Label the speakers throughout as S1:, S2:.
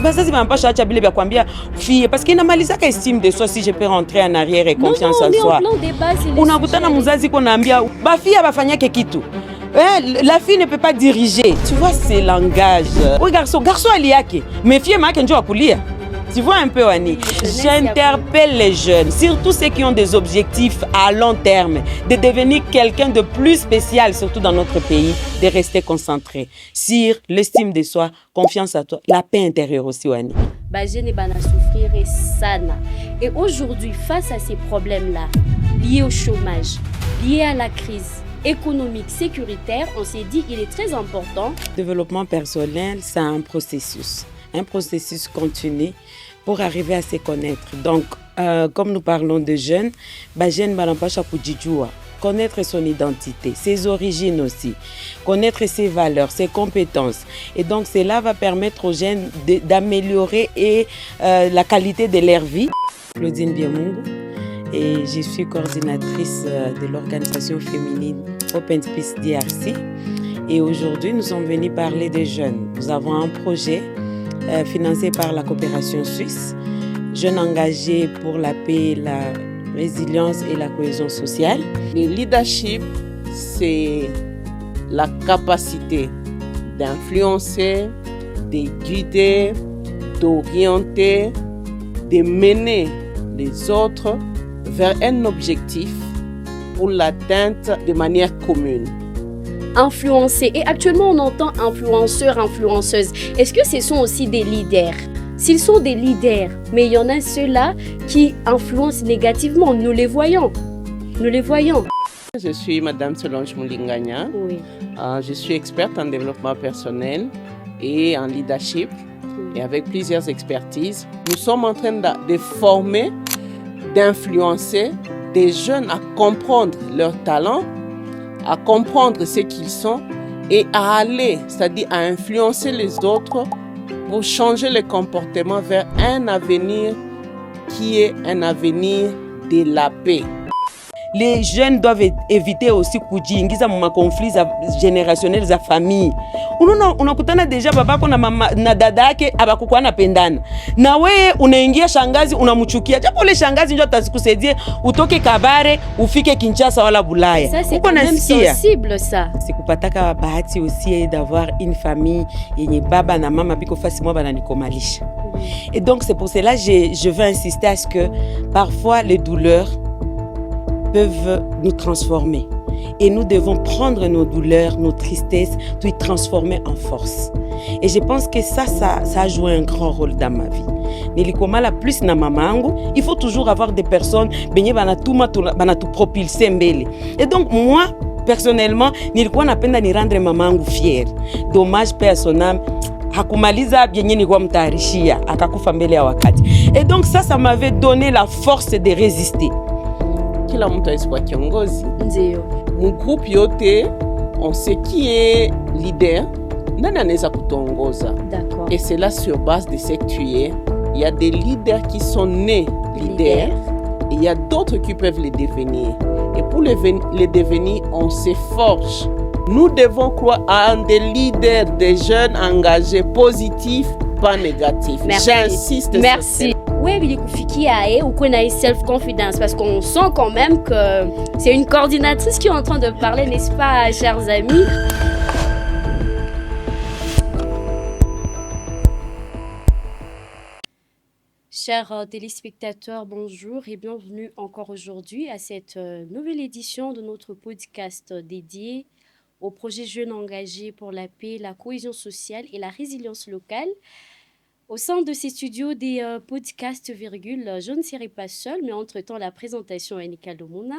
S1: Bazazi bampasha acha bile bya kwambia fille parce qu'il inamalizaka estime de soi si je peux rentrer en arrière et confiance en soi. Unakutana mzazi ko naambia ba fille abafanyake kitu. La fille ne peut pas diriger. Tu vois, c'est langage. Oui, garçon aliake. Mais fille ma kenjo akulia. Tu vois un peu, Annie. J'interpelle les jeunes, surtout ceux qui ont des objectifs à long terme, de devenir quelqu'un de plus spécial, surtout dans notre pays, de rester concentré sur l'estime de soi, confiance à toi, la paix intérieure aussi, Annie.
S2: Jeune bana souffrir sana. Et aujourd'hui, face à ces problèmes-là, liés au chômage, liés à la crise économique, sécuritaire, on s'est dit qu'il est très important.
S1: Le développement personnel, c'est un processus continu pour arriver à se connaître. Donc, comme nous parlons de jeunes, jeune banampasha kujijua, connaître son identité, ses origines aussi, connaître ses valeurs, ses compétences. Et donc, cela va permettre aux jeunes d'améliorer la qualité de leur vie. Claudine Biamungu, et je suis coordinatrice de l'organisation féminine Open Space DRC. Et aujourd'hui, nous sommes venus parler des jeunes. Nous avons un projet financé par la coopération suisse, Jeunes engagés pour la paix, la résilience et la cohésion sociale.
S3: Le leadership, c'est la capacité d'influencer, de guider, d'orienter, de mener les autres vers un objectif pour l'atteinte de manière commune.
S2: Influencer. Et actuellement, on entend influenceurs, influenceuses. Est-ce que ce sont aussi des leaders? S'ils sont des leaders, mais il y en a ceux-là qui influencent négativement. Nous les voyons.
S3: Je suis Madame Solange Moulinganya.
S2: Oui.
S3: Je suis experte en développement personnel et en leadership. Et avec plusieurs expertises, nous sommes en train de former, d'influencer des jeunes à comprendre leurs talents, à comprendre ce qu'ils sont et à aller, c'est-à-dire à influencer les autres pour changer le comportement vers un avenir qui est un avenir de la paix.
S1: Les jeunes doivent éviter aussi kujiingiza mu conflits générationnels za famille. Unakutana deja babako na mama na dada yake abakukuwa napendana. Na wewe unaingia shangazi unamchukia. Japo le shangazi ndio atasikusaidia utoke Kabare ufike Kinshasa wala Bulaya.
S2: Ça c'est quand même sensible ça.
S1: C'est kupataka bahati aussi d'avoir une famille yenye baba na mama biko fasi mwa bana nikomalisha. Et donc c'est pour cela je veux insister à ce que parfois les douleurs peuvent nous transformer. Et nous devons prendre nos douleurs, nos tristesses, tout y transformer en force. Et je pense que ça a joué un grand rôle dans ma vie. Nilikomala plus na mamangu, il faut toujours avoir des personnes benye banatu propulser mbele. Et donc moi, personnellement, nilikuwa napenda ni rendre mamangu fière. Dommage paix à son âme. Hakumaliza byenye nilikuwa mtarishia, akakufa mbele ya wakati. Et donc ça m'avait donné la force de résister.
S3: Kila mtu aisikuwa kiongozi.
S2: Ndio.
S3: Mgroupe yote, on sait qui est leader, nani anaweza kutongoza.
S2: D'accord.
S3: Et c'est là sur base de ce que tu es. Il y a des leaders qui sont nés leaders et il y a d'autres qui peuvent les devenir. Et pour les devenir, on s'efforce. Nous devons croire en des leaders, des jeunes engagés, positifs, pas négatifs.
S2: Merci.
S3: J'insiste.
S2: Merci. Oui, il kufikia ou qu'on a une self-confidence parce qu'on sent quand même que c'est une coordinatrice qui est en train de parler, n'est-ce pas, chers amis? Chers téléspectateurs, bonjour et bienvenue encore aujourd'hui à cette nouvelle édition de notre podcast dédié au projet Jeunes engagés pour la paix, la cohésion sociale et la résilience locale. Au sein de ces studios des podcasts, je ne serai pas seule, mais entre-temps, la présentation est Nika Lomona.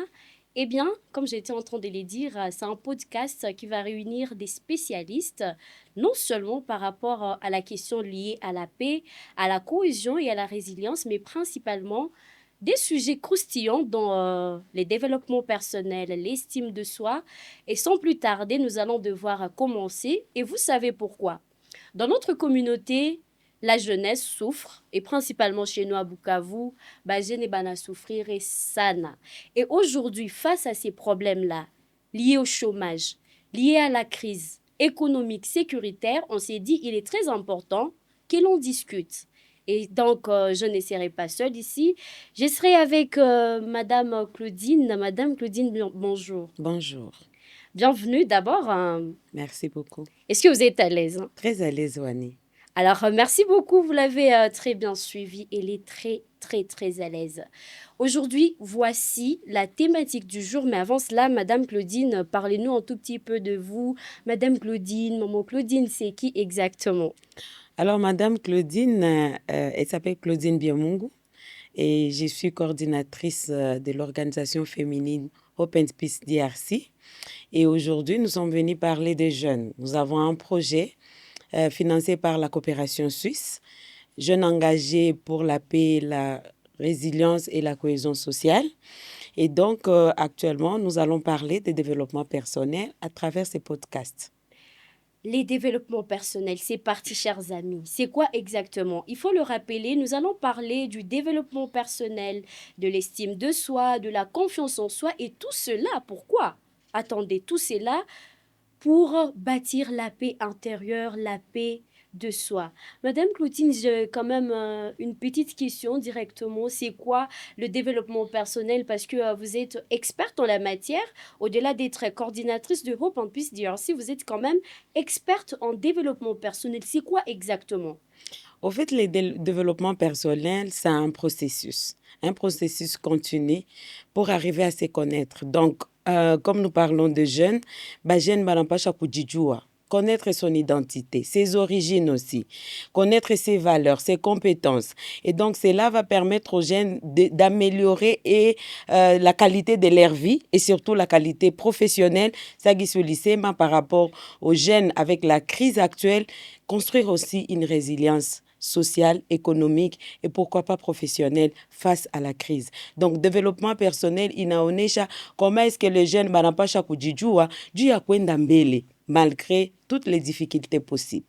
S2: Eh bien, comme j'étais en train de le dire, c'est un podcast qui va réunir des spécialistes, non seulement par rapport à la question liée à la paix, à la cohésion et à la résilience, mais principalement des sujets croustillants dans les développements personnels, l'estime de soi. Et sans plus tarder, nous allons devoir commencer. Et vous savez pourquoi. Dans notre communauté, la jeunesse souffre, et principalement chez nous à Bukavu, jeune bana souffrir et sana. Et aujourd'hui, face à ces problèmes-là, liés au chômage, liés à la crise économique, sécuritaire, on s'est dit qu'il est très important que l'on discute. Et donc, je ne serai pas seule ici. Je serai avec Madame Claudine. Madame Claudine, bonjour.
S1: Bonjour.
S2: Bienvenue d'abord.
S1: Merci beaucoup.
S2: Est-ce que vous êtes à l'aise?
S1: Très à l'aise, Wani.
S2: Alors, merci beaucoup. Vous l'avez très bien suivi. Elle est très, très, très à l'aise. Aujourd'hui, voici la thématique du jour. Mais avant cela, Madame Claudine, parlez-nous un tout petit peu de vous. Madame Claudine, Maman Claudine, c'est qui exactement?
S1: Alors, Madame Claudine, elle s'appelle Claudine Biamungu et je suis coordinatrice de l'organisation féminine Hope and Peace DRC. Et aujourd'hui, nous sommes venus parler des jeunes. Nous avons un projet financé par la coopération suisse, Jeunes engagés pour la paix, la résilience et la cohésion sociale. Et donc, actuellement, nous allons parler de développement personnel à travers ces podcasts.
S2: Les développements personnels, c'est parti, chers amis. C'est quoi exactement? Il faut le rappeler, nous allons parler du développement personnel, de l'estime de soi, de la confiance en soi et tout cela, pourquoi? Attendez, tout cela pour bâtir la paix intérieure, la paix de soi. Madame Claudine, j'ai quand même une petite question directement. C'est quoi le développement personnel? Parce que vous êtes experte en la matière. Au-delà d'être coordinatrice de Hope and Peace DRC, vous êtes quand même experte en développement personnel. C'est quoi exactement?
S1: Au fait, le développement personnel, c'est un processus continu pour arriver à se connaître. Donc, comme nous parlons de jeunes, jeune banampasha kujijua. Connaître son identité, ses origines aussi, connaître ses valeurs, ses compétences. Et donc, cela va permettre aux jeunes d'améliorer la qualité de leur vie et surtout la qualité professionnelle. Ça qui lycée, par rapport aux jeunes avec la crise actuelle, construire aussi une résilience sociale, économique et pourquoi pas professionnelle face à la crise. Donc, développement personnel, inaonesha comment est-ce que les jeunes banapasha kujijua juu ya kwenda mbele malgré toutes les difficultés possibles.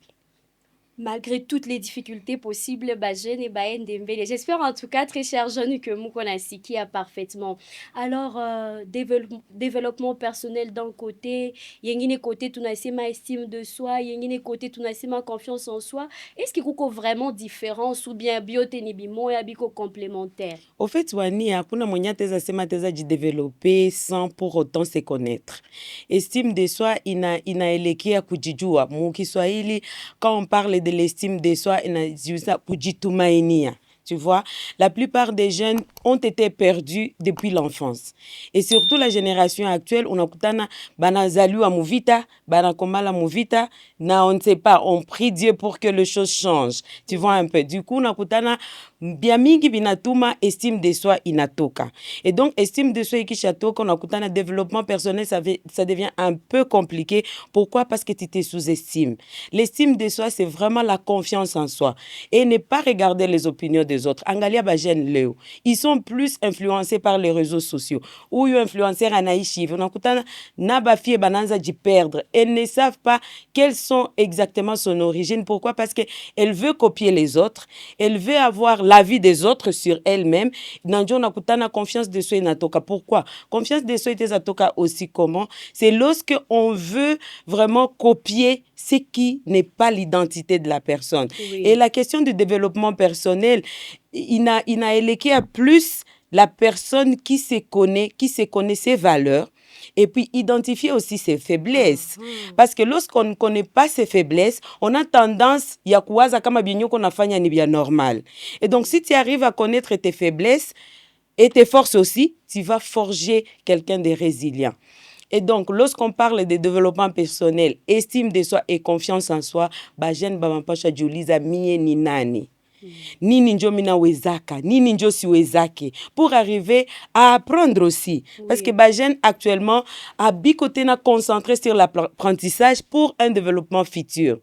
S2: Malgré toutes les difficultés possibles, jeune et Ndembele. J'espère en tout cas, très cher jeune, que Moukona Siki a parfaitement. Alors, développement personnel d'un côté, yengine côté, tu n'as ma estime de soi, yengine côté, tu n'as ma confiance en soi. Est-ce qu'il y a vraiment différence ou bien bioténibimo et abiko complémentaire?
S1: Au fait, Wani, hakuna mwenye teza sema teza développer sans pour autant se connaître. Estime de soi inaelekea kujijua. Mukiswahili, quand on parle de l'estime de soi, inajiuza kujitumainia. Tu vois, la plupart des jeunes ont été perdus depuis l'enfance. Et surtout la génération actuelle, on a kutana bana zaliwa muvita, bana komala muvita, na on ne sait pas, on prie Dieu pour que les choses changent. Tu vois un peu. Du coup, on a kutana biamingi binatuma estime de soi inatoka. Et donc, estime de soi ikishatoka, on a kutana développement personnel, ça devient un peu compliqué. Pourquoi? Parce que tu te sous-estimes. L'estime de soi, c'est vraiment la confiance en soi. Et ne pas regarder les opinions des autres. Angalia Bajen Léo. Ils sont plus influencés par les réseaux sociaux. Ou ils influenceurs anaïchi. On a naba fie bananza d'y perdre. Elles ne savent pas quelles sont exactement son origine. Pourquoi? Parce qu'elle veut copier les autres. Elle veut avoir l'avis des autres sur elle-même. Nanjo nakutana confiance de soi inatoka. Pourquoi? Confiance de soi inatoka aussi comment? C'est lorsque on veut vraiment copier ce qui n'est pas l'identité de la personne. Oui. Et la question du développement personnel, il n'a éléqué à plus la personne qui se connaît ses valeurs et puis identifier aussi ses faiblesses. Parce que lorsqu'on ne connaît pas ses faiblesses, on a tendance ya kuwaza kama binyoko nafanya ni bien normal. Et donc si tu arrives à connaître tes faiblesses et tes forces aussi, tu vas forger quelqu'un de résilient. Et donc, lorsqu'on parle de développement personnel, estime de soi et confiance en soi, jeune bamampasha juliza mie ni nani. Nini njo mina wezaka, nini njo si wezake, pour arriver à apprendre aussi. Oui. Parce que jeune actuellement a bicoté na concentré sur l'apprentissage pour un développement futur.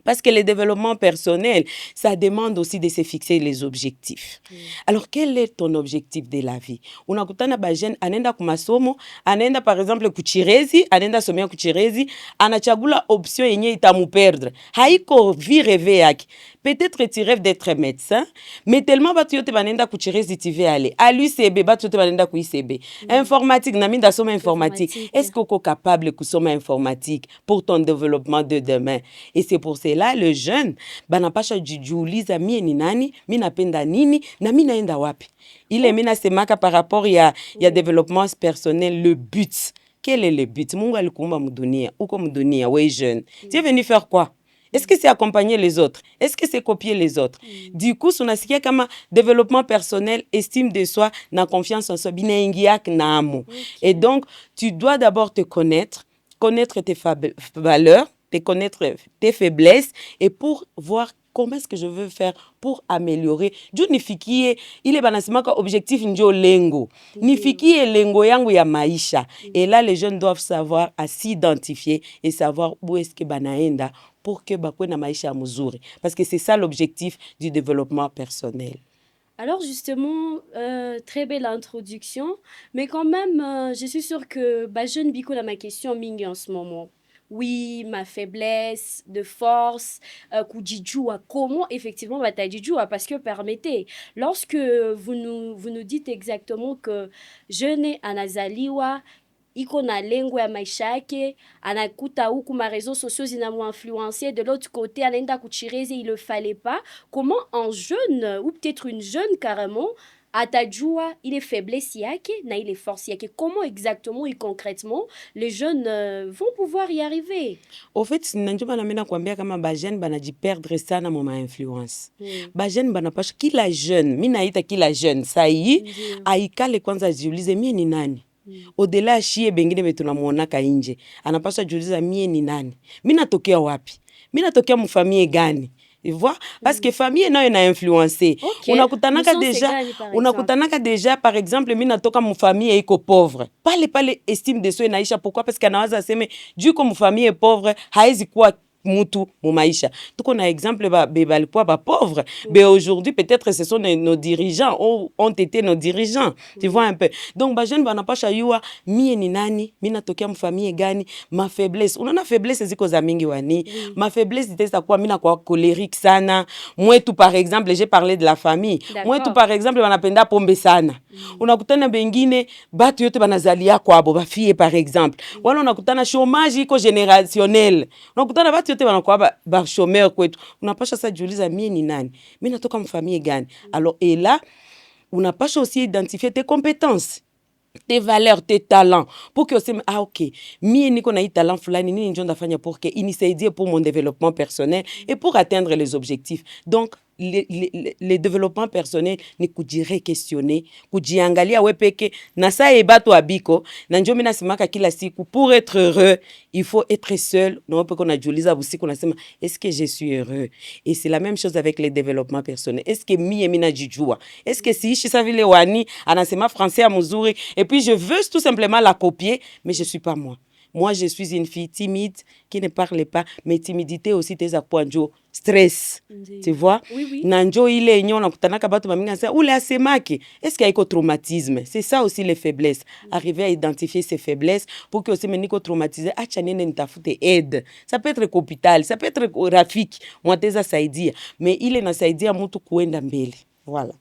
S1: Parce que le développement personnel, ça demande aussi de se fixer les objectifs. Alors, quel est ton objectif de la vie? Unakutana jeune anenda kumasomo, anenda par exemple kuchirezi, anenda somea kuchirezi, anachagula option yenye itamu perdre. Haiko vi reve yake. peut-être tu rêves d'être médecin, mais tellement batu yote banenda kuchire zitive ale. À l'UCB, batu yote banenda ku ICB. Informatique, naminda soma informatique. Est-ce qu'on est capable de soma informatique pour ton développement de demain? Et c'est pour cela, le jeune, banapasha jujuliza mie ni nani, mi napenda nini, na mi naenda wapi. Il est mina semaka par rapport il y a développement personnel, le but. Quel est le but? Mungu alikuumba mudunia, uko mudunia, ouais jeune. Tu es venu faire quoi? Est-ce que c'est accompagner les autres? Est-ce que c'est copier les autres? Du coup, sunasikia kama développement personnel, estime de soi, na confiance en soi, bina ingiak na amo. Et donc, tu dois d'abord te connaître tes valeurs, te connaître tes faiblesses, et pour voir comment est-ce que je veux faire pour améliorer. Juu nifikie, ile banasemaka objectif njo lengo. Nifikie lengo yangu ya maisha. Et là, les jeunes doivent savoir à s'identifier et savoir où est-ce que banaenda pour que bakwe na maisha muzuri. Parce que c'est ça l'objectif du développement personnel.
S2: Alors justement, très belle introduction, mais quand même, je suis sûre que jeune Biko a ma question mingi en ce moment. Oui, ma faiblesse de force, kujijua, comment effectivement batajijua, parce que permettez, lorsque vous nous dites exactement que jeune anazaliwa, iko na lengo ya maisha yake, anakuta huku ma réseaux sociaux zinamuinfluencer, de l'autre côté anaenda kuchireze, il le fallait pas. Comment un jeune, ou peut-être une jeune carrément, atajua ile faiblesse yake na ile force yake? Comment exactement et concrètement les jeunes vont pouvoir y arriver?
S1: Au fait, nanjo banamena kuambia kama ba jeune banajiperdre sana moma influence. Ba jeune banapasha kila jeune, mimi naita kila jeune, sai aikale kwanza jiulize mie ni nani? Au-delà shie bengine betu namuonaka nje, anapaswa jiuliza mie ni nani? Mimi natokea wapi? Mimi natokea mfamilie gani? Tu vois? Parce que famille nayo ina influencer.
S2: Okay.
S1: Unakutanaka déjà par exemple mimi natoka mfamilie iko pauvre. Pale estime de soi inaisha. Pourquoi? Parce qu'anawaza aseme juu ko mfamilie pauvre haizi kuwa mutu mu maisha. Tuko na exemple balikuwa ba pauvre. Mais aujourd'hui peut-être ce sont nos dirigeants ont été nos dirigeants. Tu vois un peu. Donc ba jeune banapasha yua mie ni nani, mimi natokea mfamilie gani, ma faiblesse. Unaona faiblesse ziko za mingi wani. Ma faiblesse itaweza kuwa mimi na kwa colérique sana. Mwetu par exemple, j'ai parlé de la famille. Mwetu par exemple banapenda pombe sana. Unakutana bengine batu yote banazalia kwabo ba fille par exemple. Wala unakutana chômage iko générationnel. Unakutana batu yote wanakuwa ba chômeur kwetu. Unapasha sasa jiuliza mie ni nani? Mimi natoka mfamilie gani? Alors et là, unapasha aussi identifier tes compétences, tes valeurs, tes talents, pour que aussi ok, mie niko na hii talent fulani nini njo ndafanya pour que inisaidie pour mon développement personnel et pour atteindre les objectifs. Donc le développement personnel ni kujire questionner, kujiangalia we peke na sa ebato abiko na njo mina simaka kila siku pour être heureux, il faut être seul. Non peko na juliza busiku na sema est-ce que je suis heureux? Et c'est la même chose avec le développement personnel. Est-ce que mie mina jijua? Est-ce que si sa vile wani anasema français muzuri et puis je veux tout simplement la copier mais je suis pas moi. Moi, je suis une fille timide qui ne parle pas, mais timidité aussi tes akwanjo stress. Tu vois?
S2: Oui.
S1: Nanjo ile nyo nakutanaka batu baminga sa ule asemaki. Est-ce qu'il y a un traumatisme? C'est ça aussi les faiblesses. Arriver à identifier ces faiblesses pour que aussi meniko traumatisé acha nene nitafute aide. Ça peut être hôpital, ça peut être rafiki, mwateza saidia, mais ile na saidia mtu kuenda mbele. Voilà.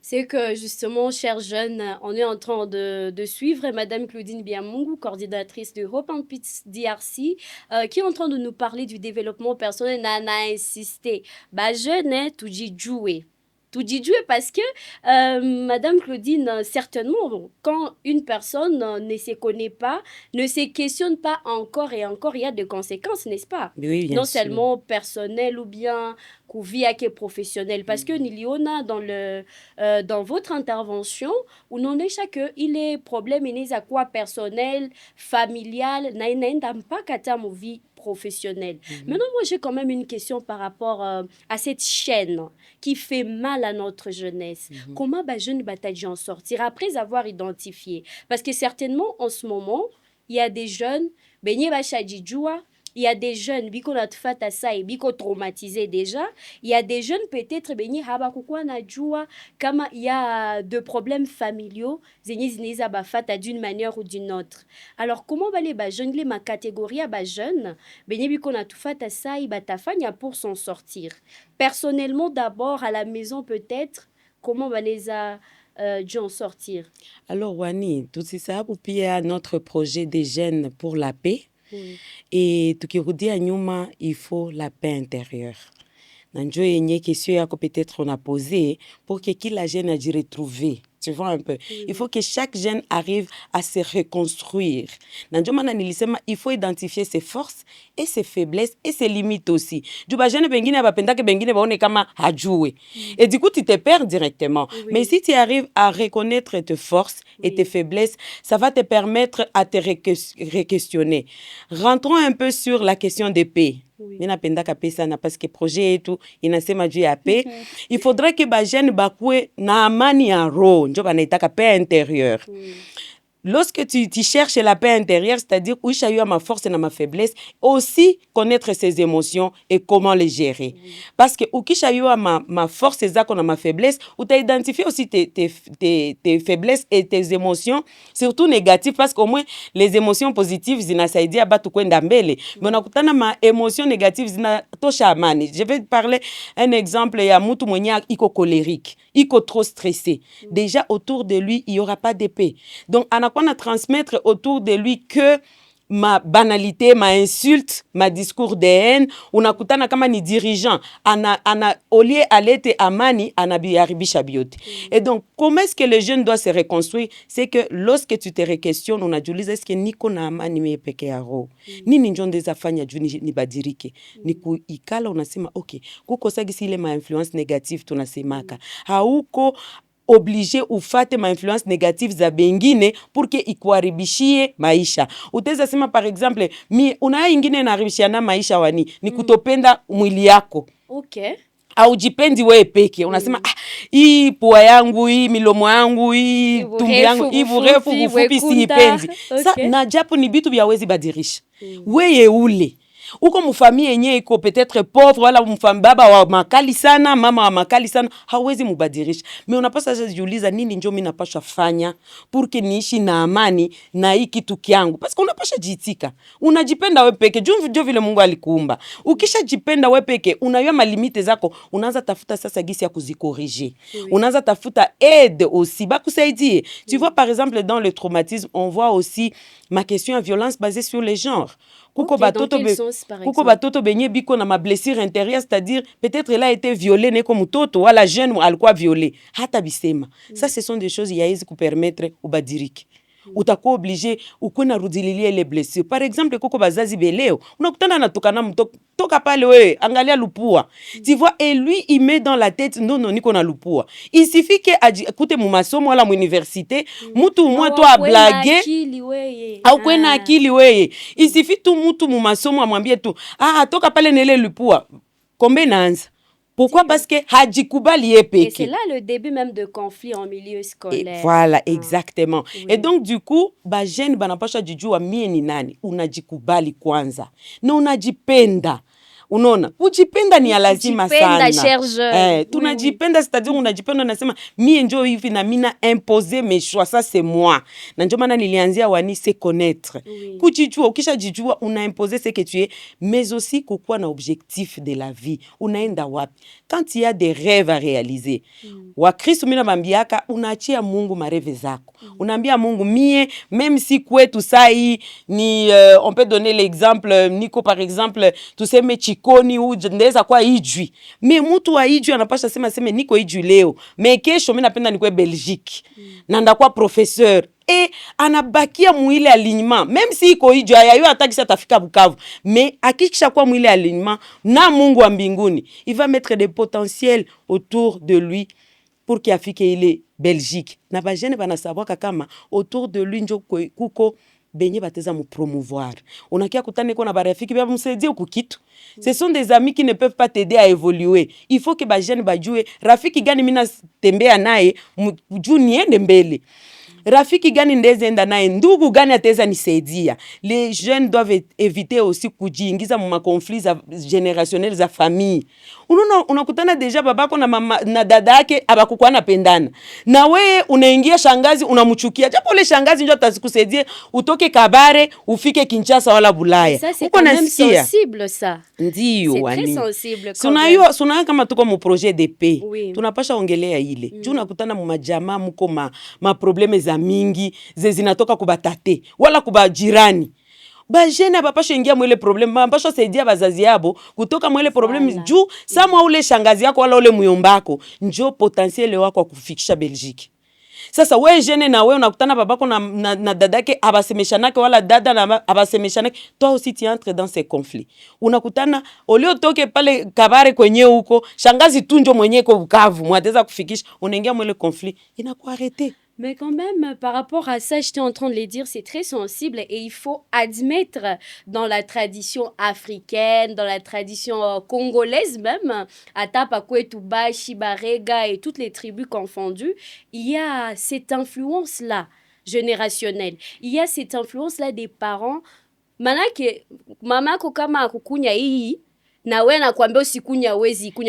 S2: C'est que justement, chers jeunes, on est en train de suivre Madame Claudine Biamungu, coordinatrice de Hope and Peace DRC, qui est en train de nous parler du développement personnel. Nana a insisté. Jeune, tout dit jouer. Tout dit jouer parce que Madame Claudine, certainement, quand une personne ne se connaît pas, ne se questionne pas encore et encore, il y a des conséquences, n'est-ce pas?
S1: Oui, bien
S2: non
S1: sûr.
S2: Seulement personnelles ou bien qui professionnel. Parce que Niliona, dans votre intervention, où non est chaque il est problème, il est à quoi personnel, familial, n'a pas qu'à ma vie professionnelle. Maintenant, moi, j'ai quand même une question par rapport à cette chaîne qui fait mal à notre jeunesse. Comment jeune bataille en sortir après avoir identifié? Parce que certainement, en ce moment, il y a des jeunes, il y a des jeunes biko na tufata ça et biko traumatisés déjà, il y a des jeunes peut-être benye haba kukua na jua kama il y a de problèmes familiaux zenye zineza bafata d'une manière ou d'une autre. Alors comment bale ba jeune les ma catégorie ba jeune benye biko na tufata ça et batafanya pour s'en sortir. Personnellement d'abord à la maison peut-être comment baleza dû en sortir.
S1: Alors Wani, tout ça pour pia notre projet des jeunes pour la paix.
S2: Oui.
S1: Et tukirudia nyuma, il faut la paix intérieure. Nanjo yenye question yako peut-être on a posé pour que kila jeune a dû retrouver. Tu vois un peu. Il faut que chaque jeune arrive à se reconstruire. Nanjo mana nilisema il faut identifier ses forces et ses faiblesses et ses limites aussi. Juba jeune bengine bapenda ke bengine baone kama hajoué. Et du coup tu te perds directement.
S2: Oui.
S1: Mais si tu arrives à reconnaître tes forces et tes faiblesses, ça va te permettre à te re-questionner. Rentrons un peu sur la question de paix. Mina penda kapesa na parce que projet et tout inasema juu ya paix. Il faudrait que ba jeune bakwe na amani ya roho njo banaitaka paix intérieure. Lorsque tu cherches la paix intérieure, c'est-à-dire où j'ai eu ma force et ma faiblesse, aussi connaître ses émotions et comment les gérer. Parce que où j'ai eu ma force et ma faiblesse, où tu as identifié aussi tes faiblesses et tes émotions, surtout négatives, parce qu'au moins les émotions positives, zinasaidia batu kwenda mbele. Mais on a kutana ma émotions négatives, zina tosha amani. Je vais parler un exemple, il y a mutu mwenye iko colérique, iko trop stressé. Déjà autour de lui, il y aura pas de paix. Donc on a transmettre autour de lui que ma banalité, ma insulte, ma discours de haine, unakutana kama ni dirigeant, au lieu alete amani, anabiharibisha biote. Et donc, comment est-ce que le jeune doit se reconstruire? C'est que lorsque tu te re-questionnes, unajiuliza est-ce que niko na amani mie peke yaro? Nini njo ndeza fanya juu nibadirike? Niku ikala unasema, okay, kuko sagisi ile ma influence négative tunasemaka. Hauko obligé ufate ma influence négative za bengine pour que ikuharibishie maisha. Utaweza sema par exemple, unaya ingine inaharibishiana maisha Wani, ni kutopenda mwili yako.
S2: Okay.
S1: Au jipendi wewe peke. Unasema hii pua yangu, hii milomo yangu, hii tumbo yangu, hii burefu bufupi siipendi. Sa na japo ni bitu byawezi badirisha. Weye ule uko mfamia yenye iko peut-être pauvre wala baba wa makali sana, mama wa makali sana, hawezi mubadirisha. Mais unapaswa jiuliza nini njo mimi napaswa fanya pour que niishi na amani na hii kitu kyangu. Parce que unapaswa jiitika. Unajipenda wewe peke, ndio vile Mungu alikuumba. Ukishajipenda wewe peke, unayua malimite zako, unaanza tafuta sasa gisi ya kuzikorriger. Unaanza tafuta aide aussi, bakusaidie. Tu vois par exemple dans le traumatisme, on voit aussi ma question à violence basée sur les genres. Kuko batoto benye biko na ma blessure intérieure, c'est-à-dire peut-être elle a été violée neko mtoto wala jeune alikuwa violé hata bisema. Ça ce sont des choses yaezi kupermettre ubadiriki. Utakuwa obligé ukuna rudililia les blessures. Par exemple kuko bazazi beleo unakutana natokana mtoto toka pale wewe angalia lupua. Tu vois, et lui il met dans la tête non niko na lupua. Il suffit que écoute mu masomo wala mu université mutu mwa to a blaguer au kwena akili wewe. Il suffit tu mutu mu masomo amwambie tu toka pale nele lupua. Kombe naanza. Pourquoi? Parce que hajikubali yepeke.
S2: Et c'est là le début même de conflit en milieu scolaire.
S1: Et voilà, exactement. Oui. Et donc du coup, ba jeune banapasha jijua mie ni nani. Unajikubali kwanza. Na unajipenda. Unaona, kujipenda ni lazima sana. Tunajipenda, c'est-à-dire unajipenda unasema mie njoo hivi na mina imposer mes choix, ça c'est moi. Na njoo maana nilianzia Wani se connaître. Kujijua, ukishajijua una imposer ce que tu es, mais aussi kukuwa na objectif de la vie. Unaenda wapi? Quand il y a des rêves à réaliser. Wa Kristo mina bambiaka unaachia Mungu mareve zako. Unaambia Mungu mie même si kwetu sai ni on peut donner l'exemple niko par exemple tuseme koni u ndeza kwa ijwi. Me mtu wa ijwi anapasha sema niko ijwi leo. Me kesho mimi napenda nikwe Belgique. Na ndakuwa professeur. Et anabakia mwile alignement. Même si iko ijwi ayayo atakisha tafika Bukavu. Mais akikisha kwa mwile alignement na Mungu wa mbinguni, il va mettre des potentiels autour de lui pour qu'il afike ile Belgique. Na ba jeune bana savoir kama autour de lui njo kuko benye bateza mu promouvoir. Unakia kutane kwa na barafiki bia msaidie kukitu. Ce sont des amis qui ne peuvent pas t'aider à évoluer. Il faut que ba jeune bajue rafiki gani mina tembea naye juu niende mbele. rafiki gani ndeze enda naye, ndugu gani ataweza nisaidia. Les jeunes doivent éviter aussi kujiingiza mu conflits générationnels za famille. Unakutana deja babako na mama na dada yake abakukuwa napendana, na wewe unaingia shangazi unamchukia, japo ile shangazi ndio atakusaidia utoke Kabare ufike Kinshasa wala Bulaya.
S2: Uko nasikia sensible ça.
S1: Ndio
S2: wani. C'est très sensible.
S1: Sunaiyo kama tuko mu projet de paix. Oui. Tunapasha ongelea ile. Juu unakutana mu majamaa mko ma probleme za mingi zinatoka kubatate wala kubajirani. Bajene abapasha ingia mwele probleme, bapasha saidia bazazi yabo kutoka mwele probleme juu sama ule shangazi yako wala ule muyombako njo potentiel wako kufikisha Belgique. Sasa we jene na we unakutana babako na dadake abasemeshanake wala dada na abasemeshanake, toi aussi tu entres dans ces conflits. Unakutana olio toke pale Kabare kwenye huko shangazi tunjo mwenye ko Bukavu mwateza kufikisha, unaingia mwele conflit, inakuwa arrêter.
S2: Mais quand même, par rapport à ça, j'étais en train de le dire, c'est très sensible et il faut admettre dans la tradition africaine, dans la tradition congolaise même, Atapakwe, Touba, Shibarega et toutes les tribus confondues, il y a cette influence-là générationnelle. Il y a cette influence-là des parents. Manake, mama kokama kukunya hii,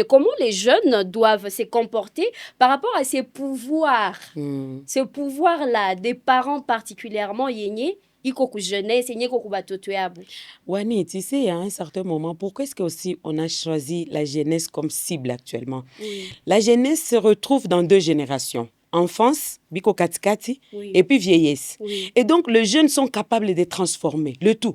S2: comment les jeunes doivent se comporter par rapport à ces pouvoirs, ce pouvoir-là des parents particulièrement yéné, iko jeunesse, yéné ko batoto yabo.
S1: Wani, tu sais, à un certain moment, pourquoi est-ce que aussi on a choisi la jeunesse comme cible actuellement? La jeunesse se retrouve dans 2 générations. Enfance, biko katikati, et puis vieillesse. Et donc, les jeunes sont capables de transformer le tout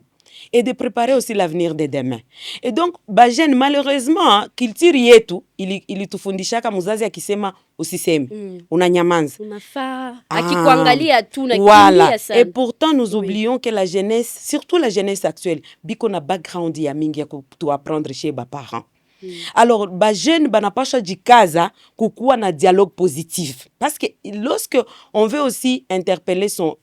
S1: et de préparer aussi l'avenir de demain. Et donc, bajen malheureusement, culture yetu, ili tufundishaka muzazi akisema usiseme, unanyamanza.
S2: Unafaa, akikuangalia tu na
S1: voilà. Et pourtant, nous oublions que la jeunesse, surtout la jeunesse actuelle, biko na background ya mingi ya tu apprendre chez ba parents. Alors, ba jeune banapasha jikaza kukuwa na dialogue positif. Parce que lorsque on veut aussi interpeller son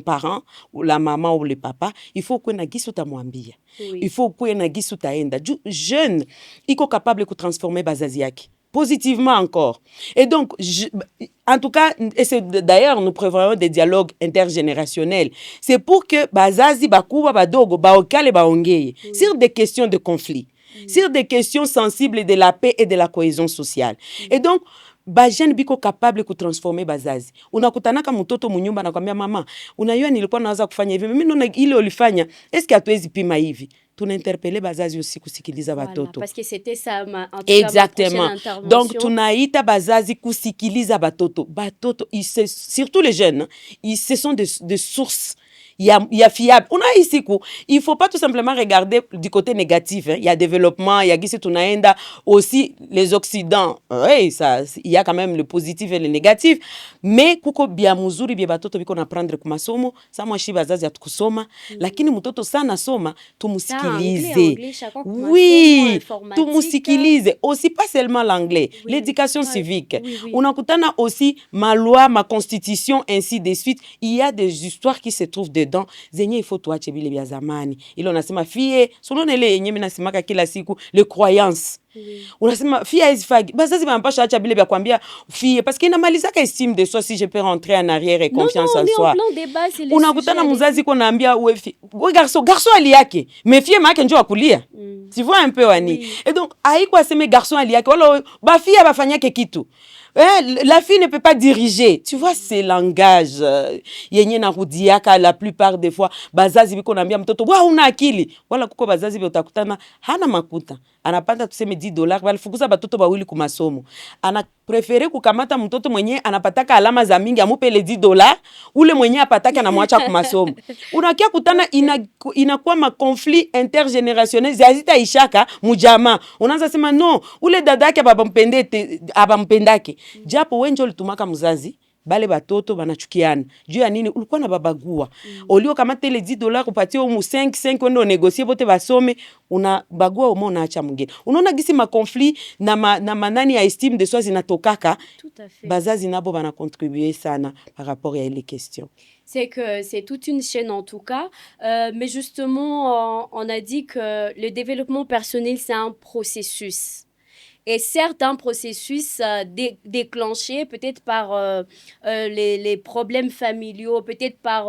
S1: parent, ou la maman ou le papa, il faut qu'on ait gisu ta mwambia. Il faut qu'on ait gisu ta enda. Jeune, iko capable de transformer bazazi yake. Positivement encore. Et donc, en tout cas, et c'est d'ailleurs, nous prévoyons des dialogues intergénérationnels. C'est pour que bazazi, bakuba, badogo, baokale, baongeye, sur des questions de conflit. Sur des questions sensibles de la paix et de la cohésion sociale. Et donc, bajene biko capable de transformer bazazi. Unakutanaka mtoto munyumba na kwambia mama, unajua nilikuwa naanza kufanya hivi, mimi naona ile ulifanya, est-ce que hatuwezi pima hivi? Tunainterpeller bazazi aussi kusikiliza batoto.
S2: Parce que c'était ça
S1: exactement. Donc tunaita bazazi kusikiliza batoto. Batoto, surtout les jeunes, ce sont des sources. Il y a fiable. On a ici, il ne faut pas tout simplement regarder du côté négatif. Hein. Il y a développement, il y a Gisi Tunaenda, aussi les Occidents. Oui, ça, il y a quand même le positif et le négatif. Mais kuko bia muzuri bia batoto biko na prendre kumasomo, sa mwashi bazazi ya tukusoma, lakini mtoto sana soma, tumusikilize. Oui, tumusikilize. Aussi pas seulement l'anglais, l'éducation civique. Unakutana aussi ma loi, ma constitution, ainsi de suite. Il y a des histoires qui se trouvent dedans. Zenye il faut tuache bile bya zamani. Ilo nasema fie, sononele yenye mina simaka kila siku, les croyances. Unasema fie haizifagi. Bazazi banampasha acha bile bya kwambia fie parce que inamalizaka estime de soi si je peux rentrer en arrière et confiance en soi. Unakutana muzazi ko naambia we fie. We garçon ali yake. Mais fie make njo akulia. Tu vois un peu wani. Et donc haiko aseme garçon ali yake wala ba fie abafanyake kitu. La fille ne peut pas diriger. Tu vois, c'est langage. Yenye na rudiaka la plupart des fois. Bazazi biko naambia mtoto, wa una akili. Wala kuko bazazi bi utakutana hana makuta. Anapata tuseme $10, balifukuza batoto bawili ku masomo. Ana prefere kukamata mtoto mwenye anapataka alama za mingi amupe le $10, ule mwenye apataka anamwacha ku masomo. Unakia kutana inakuwa ma conflit intergénérationnel zazita ishaka mujama. Unaanza sema no, ule dadake abampendake. Japo wenjo litumaka mzazi bale batoto banachukiana. Juu ya nini? Ulikuwa na babagua. Olio kama tele $10 kupatia umu 5 wendo negosier bote basome, unabagua umo unaacha mwingine. Unaona gisi ma conflit na manani ya estime de soi zinatokaka.
S2: Tout à fait.
S1: Bazazi nabo bana contribuer sana par rapport à les questions.
S2: C'est que c'est toute une chaîne en tout cas. Mais justement, on a dit que le développement personnel, c'est un processus. est certes un processus déclenché peut-être par les problèmes familiaux, peut-être par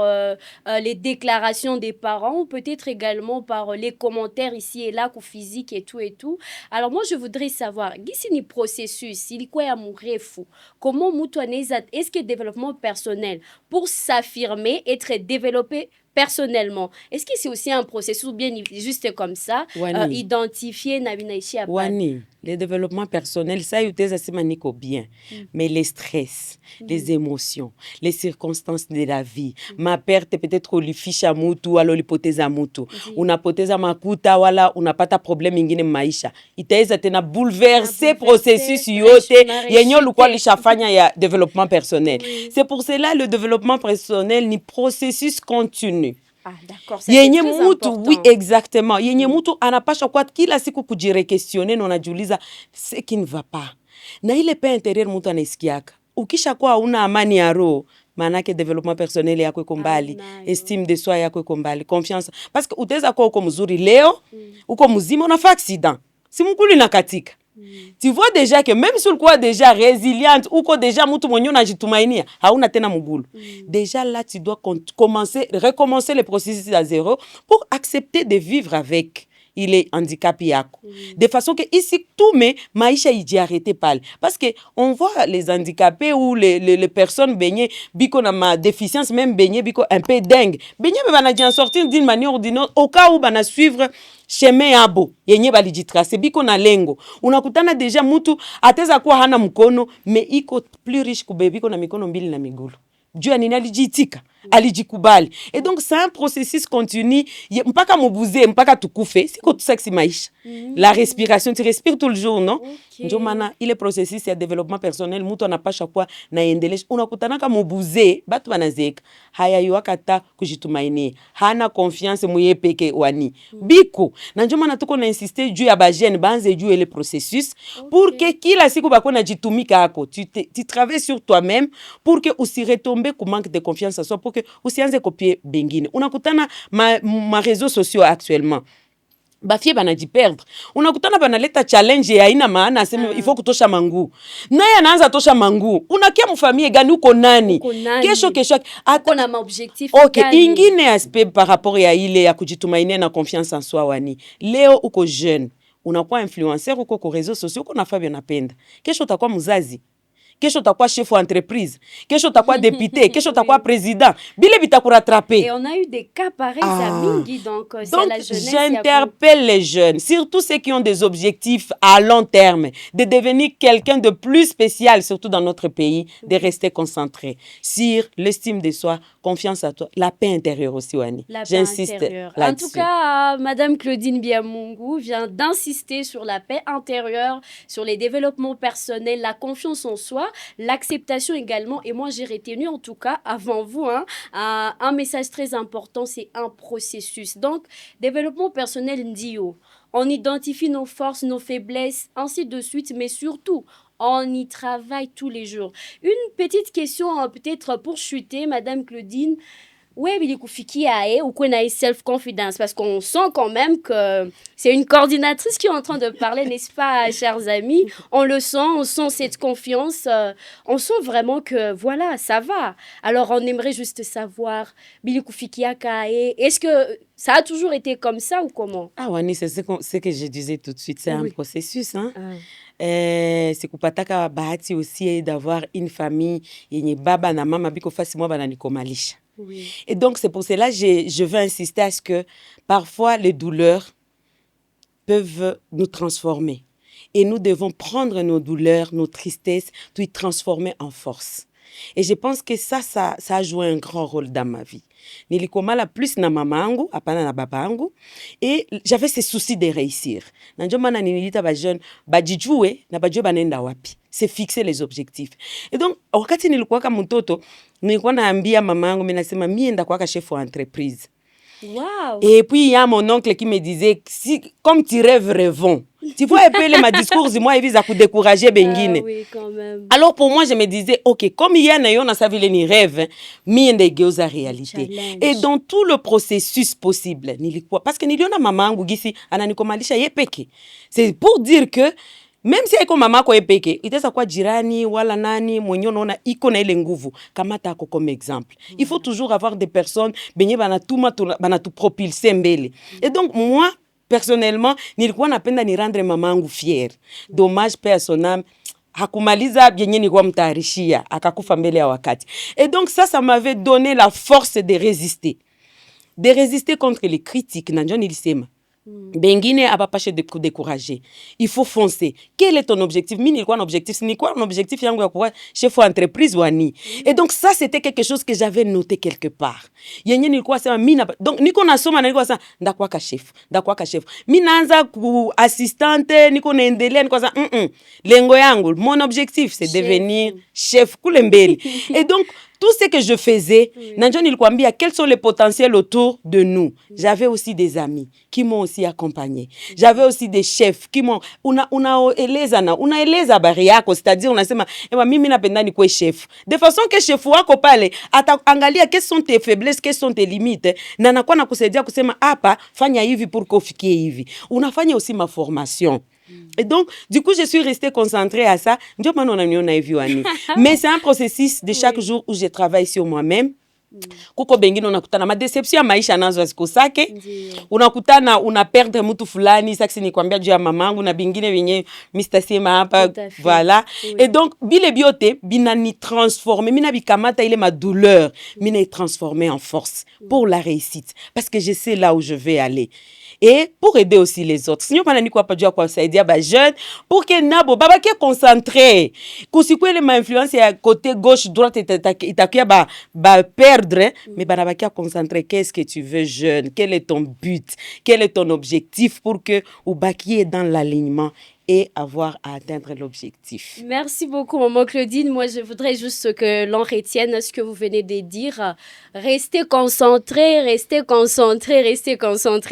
S2: les déclarations des parents, ou peut-être également par les commentaires ici et là, qu'au physique et tout et tout. Alors moi, je voudrais savoir, quest ce processus, il quoi ya fou? Comment est-ce que le développement personnel, pour s'affirmer, être développé personnellement, est-ce que c'est aussi un processus ou bien juste comme ça, identifier Nabinaïchi à
S1: Wani, le développement personnel, ça y est bien. Mais les stress, les émotions, les circonstances de la vie, ma perte peut-être au fiche à mutu, alors l'hypothèse à mutu, una hypothèse à makuta, wala, una pas ta problème ingine maisha. Iteza tena bouleverser processus yote, yenyo lukwa lishafanya ya développement personnel. C'est pour cela le développement personnel ni processus continu.
S2: Ah, d'accord, c'est très important.
S1: Oui, exactement. Yenye mutu anapasha kwa kila siku kujirekestionner na unajiuliza ce qui ne va pas. Na ile paix intérieure mutu anaisikiaka. Ukisha kwa una amani ya roho, manake développement personnel yako iko mbali, estime de soi yako iko mbali, confiance. Parce que utaweza kuwa uko mzuri leo, uko mzima unafaa accident. Si mkuli nakatika. Tu vois déjà que même si ulikuwa déjà résiliente uko déjà mtu mwenye unajitumainia hauna tena mgulu. Déjà là tu dois recommencer le processus à zéro pour accepter de vivre avec il est handicapé yako. De façon que ici tout mais maisha iji arrêter pale parce que on voit les handicapés ou les personnes baignées biko na ma déficience même baignées biko un peu dingue. Baignées mais bana en sortir d'une manière ou d'une autre au cas où bana suivre chemin yabo yenye balijitrace biko na lengo unakutana deja mtu ateza kuwa hana mkono mais iko plus riche kubebiko na mikono mbili na migulu Dieu anina alijitika alijikubali et donc c'est un processus continu mpaka mubuze mpaka tukufe siko tout ça que c'est maisha la respiration tu respires tout le jour non ndio maana ile processus ya développement personnel mtu anapasha kwa naendelesha unakutana kama mubuze batu banazeka haya yuakata kujitumainia hana confiance muye peke wani biko na ndio maana tuko na insister juu ya bajene banze juu ile processus pour que kila siku bakona jitumika yako tu travailles sur toi-même pour que usi retomber ku manque de confiance en soi pour que usianze copier bengine unakutana ma réseaux sociaux actuellement bafie banajiperdre unakutana banaleta challenge ya ina maana aseme il faut kutosha mangu naye anaanza tosha mangu unakia mfamie gani uko nani kesho
S2: uko na objectif
S1: gani ingine aspect par rapport ya ile ya kujitumainia na confiance en soi wani leo uko jeune unakuwa influencer uko kwa réseaux sociaux uko na Fabio napenda kesho utakuwa mzazi kesho utakuwa chef d'entreprise, kesho utakuwa député, kesho utakuwa président. Bile bitakurattraper.
S2: Et on a eu des cas pareils à Mingi, donc c'est la jeunesse.
S1: J'interpelle les jeunes, surtout ceux qui ont des objectifs à long terme, de devenir quelqu'un de plus spécial, surtout dans notre pays, de rester concentré sur l'estime de soi, confiance à toi, la paix intérieure aussi, Wani. J'insiste là-dessus.
S2: En tout cas, Madame Claudine Biamungu vient d'insister sur la paix intérieure, sur les développements personnels, la confiance en soi, l'acceptation également. Et moi, j'ai retenu en tout cas, avant vous, un message très important, c'est un processus. Donc, développement personnel, Ndio. On identifie nos forces, nos faiblesses, ainsi de suite, mais surtout, on y travaille tous les jours. Une petite question peut-être pour chuter, Madame Claudine. Ouais, mais ou qu'on a self-confidence, parce qu'on sent quand même que c'est une coordinatrice qui est en train de parler, n'est-ce pas, chers amis? On le sent, on sent cette confiance, on sent vraiment que, voilà, ça va. Alors, on aimerait juste savoir, est-ce que ça a toujours été comme ça ou comment?
S1: Ah, Wani, c'est ce que je disais tout de suite, c'est un processus, hein. C'est kupataka bahati aussi d'avoir une famille yenye baba na mama biko fasi mwa bananikomalisha.
S2: Oui.
S1: Et donc, c'est pour cela que je veux insister à ce que parfois les douleurs peuvent nous transformer. Et nous devons prendre nos douleurs, nos tristesses, tout y transformer en force. Et je pense que ça a joué un grand rôle dans ma vie. Nilikomala plus na mama angu, apana na baba angu, et j'avais ce souci de réussir. Nanjo mana nilita ba jeune, ba jijue na ba jue banenda wapi. C'est fixer les objectifs. Et donc, wakati nilikuwa kama mtoto, nilikuwa naambia mama angu, mimi nasema mimi enda kwa chef d'entreprise.
S2: Wow.
S1: Et puis il y a mon oncle qui me disait comme tu rêves rêvons. Tu vois un peu ma discours moi il vise à décourager bengine.
S2: Oui, quand même.
S1: Alors pour moi je me disais OK, comme il y a na sa ville ni rêve, mi ndegeuza réalité.
S2: Challenge.
S1: Et dans tout le processus possible, nilikuwa parce que niliona mama angu gisi ananikomalisha yepeke. C'est pour dire que Même si aiko mama ko epeke, itaweza kuwa jirani wala nani mwenye unaona iko na ile nguvu, kamata ako comme exemple. Il faut toujours avoir des personnes benye banatu propulser mbele. Et donc moi personnellement nilikuwa napenda ni rendre mamangu fière. Dommage paix à son âme. Hakumaliza byenye nilikuwa mtayarishia akakufa mbele ya wakati. Et donc ça m'avait donné la force de résister contre les critiques na njo nilisema. Bengine abapashe de décourager. Il faut foncer. Quel est ton objectif? Mimi nilikuwa na objectif, nilikuwa na objectif yangu ya kuwa chef d'entreprise wani. Et donc ça c'était quelque chose que j'avais noté quelque part. Yenye nilikuwa sema mimi donc niko nasoma na nilikuwa sema ndakuwa ka chef. Mimi naanza ku assistante, niko naendelea nilikuwa sema lengo yangu, mon objectif c'est devenir chef kule mbele. Et donc tout ce que je faisais, Nanjo nilikwambia quels sont les potentiels autour de nous. J'avais aussi des amis qui m'ont aussi accompagné. J'avais aussi des chefs qui m'ont unaeleza bari yako, c'est-à-dire unasema mimi napenda nikuwe chef. De façon que chef wako pale ataangalia quelles sont tes faiblesses, quelles sont tes limites na anakuwa nakusaidia kusema hapa fanya hivi pour kufikie hivi. Unafanya aussi ma formation. Et donc, du coup, je suis restée concentrée à ça. Mais c'est un processus de chaque jour où je travaille sur moi-même. Kuko bengine unakutana madéception ya maisha nazo asikosake. Unakutana una perdre mtu fulani, sasa nikwambia juu ya mamangu na bingine wenye Mr. Sema hapa voilà. Et donc bile biote binani transformer, mina bikamata ile ma douleur, mina transformer en force pour la réussite parce que je sais là où je vais aller. Et pour aider aussi les autres. Sinon, pas n'importe quoi dire quoi ça aider à jeune pour que nabo baba qui est concentré. Kusikwe ma influence à côté gauche droite itakia ba perdre mais baba qui est concentré. Qu'est-ce que tu veux jeune? Quel est ton but? Quel est ton objectif pour que ou baki est dans l'alignement et avoir à atteindre l'objectif.
S2: Merci beaucoup, maman Claudine. Moi, je voudrais juste que l'on retienne ce que vous venez de dire. Restez concentrés,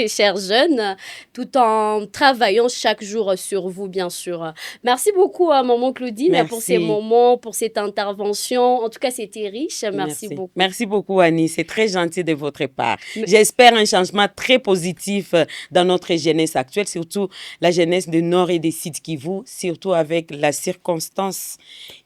S2: chers jeunes, tout en travaillant chaque jour sur vous, bien sûr. Merci beaucoup à maman Claudine. Merci. Pour ces moments, pour cette intervention. En tout cas, c'était riche. Merci beaucoup.
S1: Merci beaucoup, Annie. C'est très gentil de votre part. J'espère un changement très positif dans notre jeunesse actuelle, surtout la jeunesse du Nord et des Sud Kivu, surtout avec la circonstance.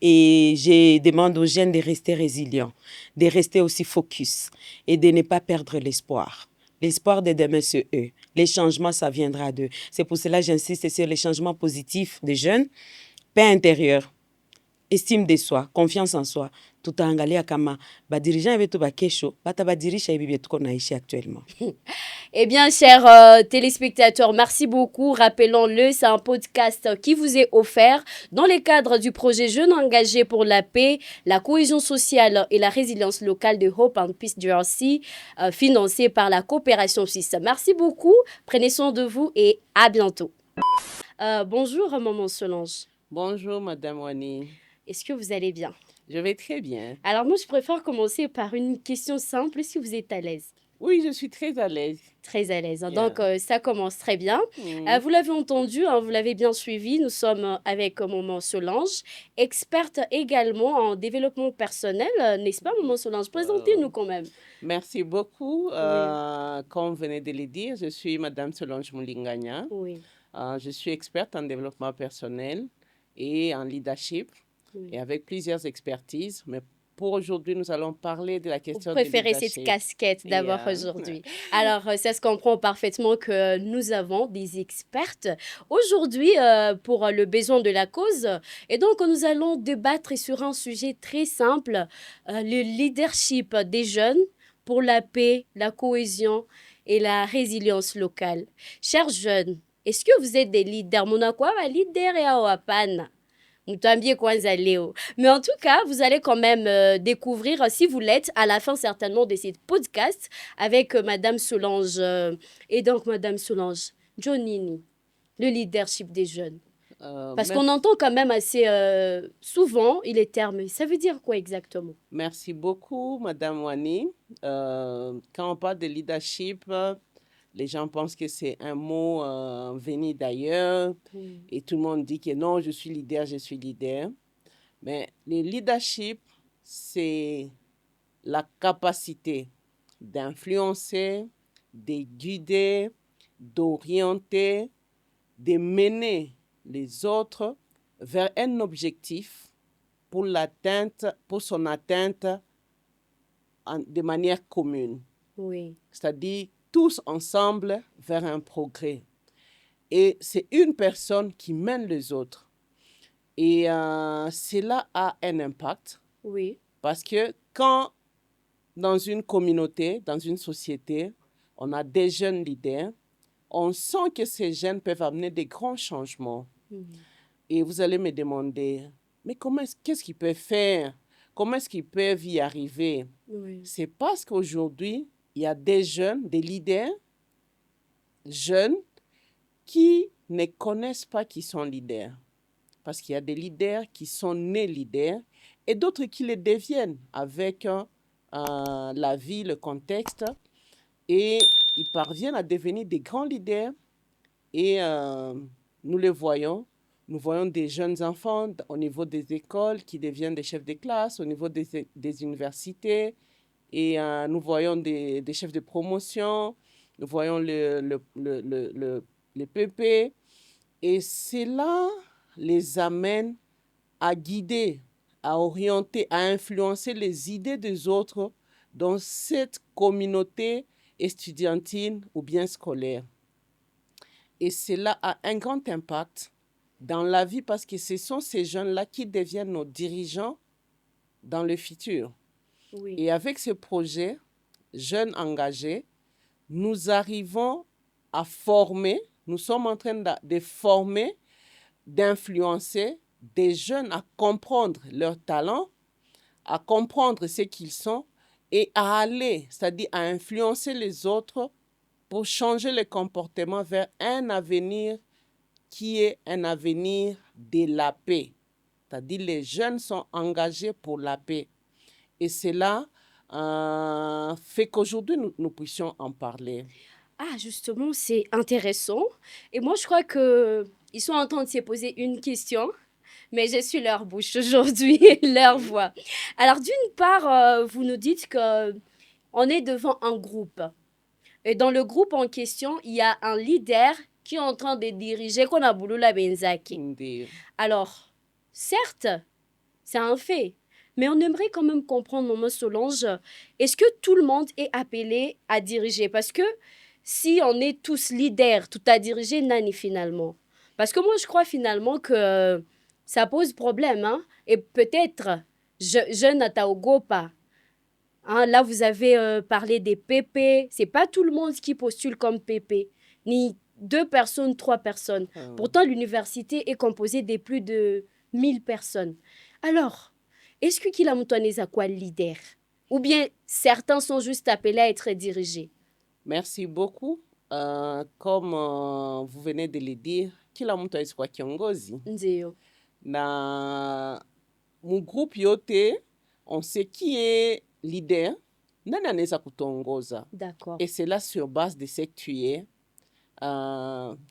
S1: Et je demande aux jeunes de rester résilients, de rester aussi focus et de ne pas perdre l'espoir. L'espoir de demain, c'est eux. Les changements, ça viendra d'eux. C'est pour cela que j'insiste sur les changements positifs des jeunes. Paix intérieure, estime de soi, confiance en soi. Tout en angalia kama ba dirigeant yetu ba kesho bata badirisha hivi vyetu tuko naishi actuellement.
S2: Eh bien, chers téléspectateurs, merci beaucoup. Rappelons-le, c'est un podcast qui vous est offert dans le cadre du projet Jeunes engagés pour la paix, la cohésion sociale et la résilience locale de Hope and Peace DRC, financé par la coopération suisse. Merci beaucoup, prenez soin de vous et à bientôt. Bonjour, maman Solange.
S3: Bonjour, Madame Wani.
S2: Est-ce que vous allez bien?
S3: Je vais très bien.
S2: Alors moi, je préfère commencer par une question simple. Est-ce que vous êtes à l'aise?
S3: Oui, je suis très à l'aise.
S2: Très à l'aise. Yeah. Donc, ça commence très bien. Vous l'avez entendu, vous l'avez bien suivi. Nous sommes avec maman Solange, experte également en développement personnel. N'est-ce pas, maman Solange? Présentez-nous quand même.
S3: Merci beaucoup. Comme vous venez de le dire, je suis Madame Solange Moulinganya.
S2: Oui.
S3: Je suis experte en développement personnel et en leadership. Et avec plusieurs expertises. Mais pour aujourd'hui, nous allons parler de la question de leadership.
S2: Vous préférez cette casquette d'abord aujourd'hui. Alors, ça se comprend parfaitement que nous avons des expertes aujourd'hui pour le besoin de la cause. Et donc, nous allons débattre sur un sujet très simple, le leadership des jeunes pour la paix, la cohésion et la résilience locale. Chers jeunes, est-ce que vous êtes des leaders? Monakwa va leader et awapan. Mais en tout cas, vous allez quand même découvrir, si vous l'êtes, à la fin certainement de ces podcasts avec Madame Solange. Et donc, Madame Solange, Johnini, le leadership des jeunes. Parce qu'on entend quand même assez souvent, il est terme. Ça veut dire quoi exactement?
S3: Merci beaucoup, Madame Wani. Quand on parle de leadership, les gens pensent que c'est un mot venu d'ailleurs et tout le monde dit que non, je suis leader. Mais le leadership, c'est la capacité d'influencer, de guider, d'orienter, de mener les autres vers un objectif pour son atteinte de manière commune.
S2: Oui.
S3: C'est-à-dire tous ensemble vers un progrès. Et c'est une personne qui mène les autres. Et cela a un impact.
S2: Oui.
S3: Parce que quand dans une communauté, dans une société, on a des jeunes leaders, on sent que ces jeunes peuvent amener des grands changements. Et vous allez me demander, mais qu'est-ce qu'ils peuvent faire? Comment est-ce qu'ils peuvent y arriver?
S2: Oui.
S3: C'est parce qu'aujourd'hui, il y a des jeunes, des leaders jeunes qui ne connaissent pas qu'ils sont leaders. Parce qu'il y a des leaders qui sont nés leaders et d'autres qui les deviennent avec la vie, le contexte. Et ils parviennent à devenir des grands leaders. Et nous les voyons. Nous voyons des jeunes enfants au niveau des écoles qui deviennent des chefs de classe, au niveau des universités. Et nous voyons des chefs de promotion. Nous voyons les PP. Et cela les amène à guider, à orienter, à influencer les idées des autres dans cette communauté estudiantine ou bien scolaire. Et cela a un grand impact dans la vie parce que ce sont ces jeunes-là qui deviennent nos dirigeants dans le futur.
S2: Oui.
S3: Et avec ce projet, Jeunes engagés, nous arrivons à former, nous sommes en train de former, d'influencer des jeunes à comprendre leurs talents, à comprendre ce qu'ils sont et à aller, c'est-à-dire à influencer les autres pour changer le comportement vers un avenir qui est un avenir de la paix. C'est-à-dire les jeunes sont engagés pour la paix. Et cela fait qu'aujourd'hui, nous puissions en parler.
S2: Ah, justement, c'est intéressant. Et moi, je crois qu'ils sont en train de se poser une question, mais je suis leur bouche aujourd'hui, leur voix. Alors, d'une part, vous nous dites qu'on est devant un groupe. Et dans le groupe en question, il y a un leader qui est en train de diriger Konabulula Benzaki. Alors, certes, c'est un fait. Mais on aimerait quand même comprendre, Maman Solange, est-ce que tout le monde est appelé à diriger? Parce que si on est tous leaders, tout à diriger, nani finalement. Parce que moi, je crois finalement que ça pose problème. Hein? Et peut-être, jeune à Taogopa, hein, là, vous avez parlé des PP. C'est pas tout le monde qui postule comme PP. Ni 2 personnes, 3 personnes. Pourtant, l'université est composée de plus de 1000 personnes. Alors, est-ce que Kila Moutonez a quoi leader? Ou bien certains sont juste appelés à être dirigés?
S3: Merci beaucoup. Comme vous venez de le dire, Kila Moutonez kwa kiongozi.
S2: Ndio.
S3: Na mon groupe yote, on sait qui est leader. Nani anaweza kutongoza.
S2: D'accord.
S3: Et c'est là sur base de ce que tu es.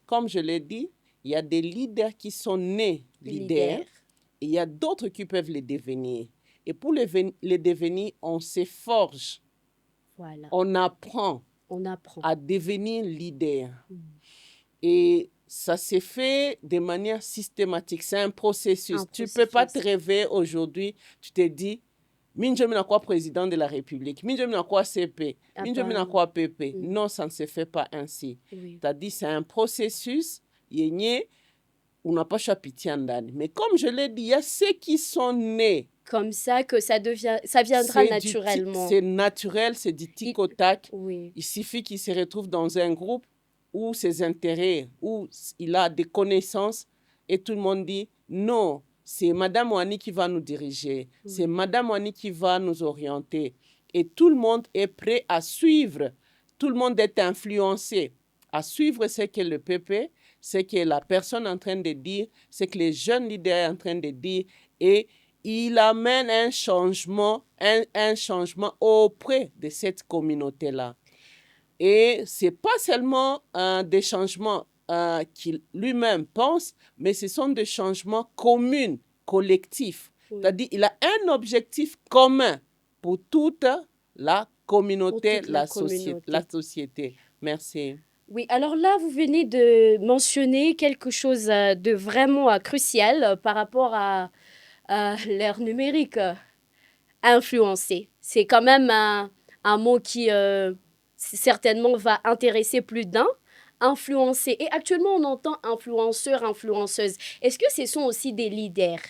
S3: Comme je l'ai dit, il y a des leaders qui sont nés leaders. Et il y a d'autres qui peuvent les devenir. Et pour les devenir, on se forge.
S2: Voilà.
S3: On apprend à devenir leader. Et ça s'est fait de manière systématique. C'est un processus. Tu ne peux pas te réveiller aujourd'hui, tu te dis, Minjo mina quoi président de la République, Minjo mina quoi CP, Minjo mina quoi PP. Non, ça ne se fait pas ainsi. C'est-à-dire, c'est un processus. On n'a pas chapitre ndani. Mais comme je l'ai dit, il y a ceux qui sont nés.
S2: Comme ça que ça viendra naturellement.
S3: C'est naturel, c'est du tic au tac.
S2: Oui.
S3: Il suffit qu'il se retrouve dans un groupe où ses intérêts, où il a des connaissances et tout le monde dit non, c'est Madame Wani qui va nous diriger, c'est Madame Wani qui va nous orienter. Et tout le monde est prêt à suivre, tout le monde est influencé à suivre ce que le PP, ce que la personne est en train de dire, ce que les jeunes leaders sont en train de dire, et il amène un changement auprès de cette communauté-là. Et ce n'est pas seulement des changements qu'il lui-même pense, mais ce sont des changements communs, collectifs. C'est-à-dire qu'il a un objectif commun pour toute la communauté, la société. Merci.
S2: Oui, alors là, vous venez de mentionner quelque chose de vraiment crucial par rapport à l'ère numérique. Influencer. C'est quand même un mot qui certainement va intéresser plus d'un. Influencer. Et actuellement, on entend influenceur, influenceuse. Est-ce que ce sont aussi des leaders?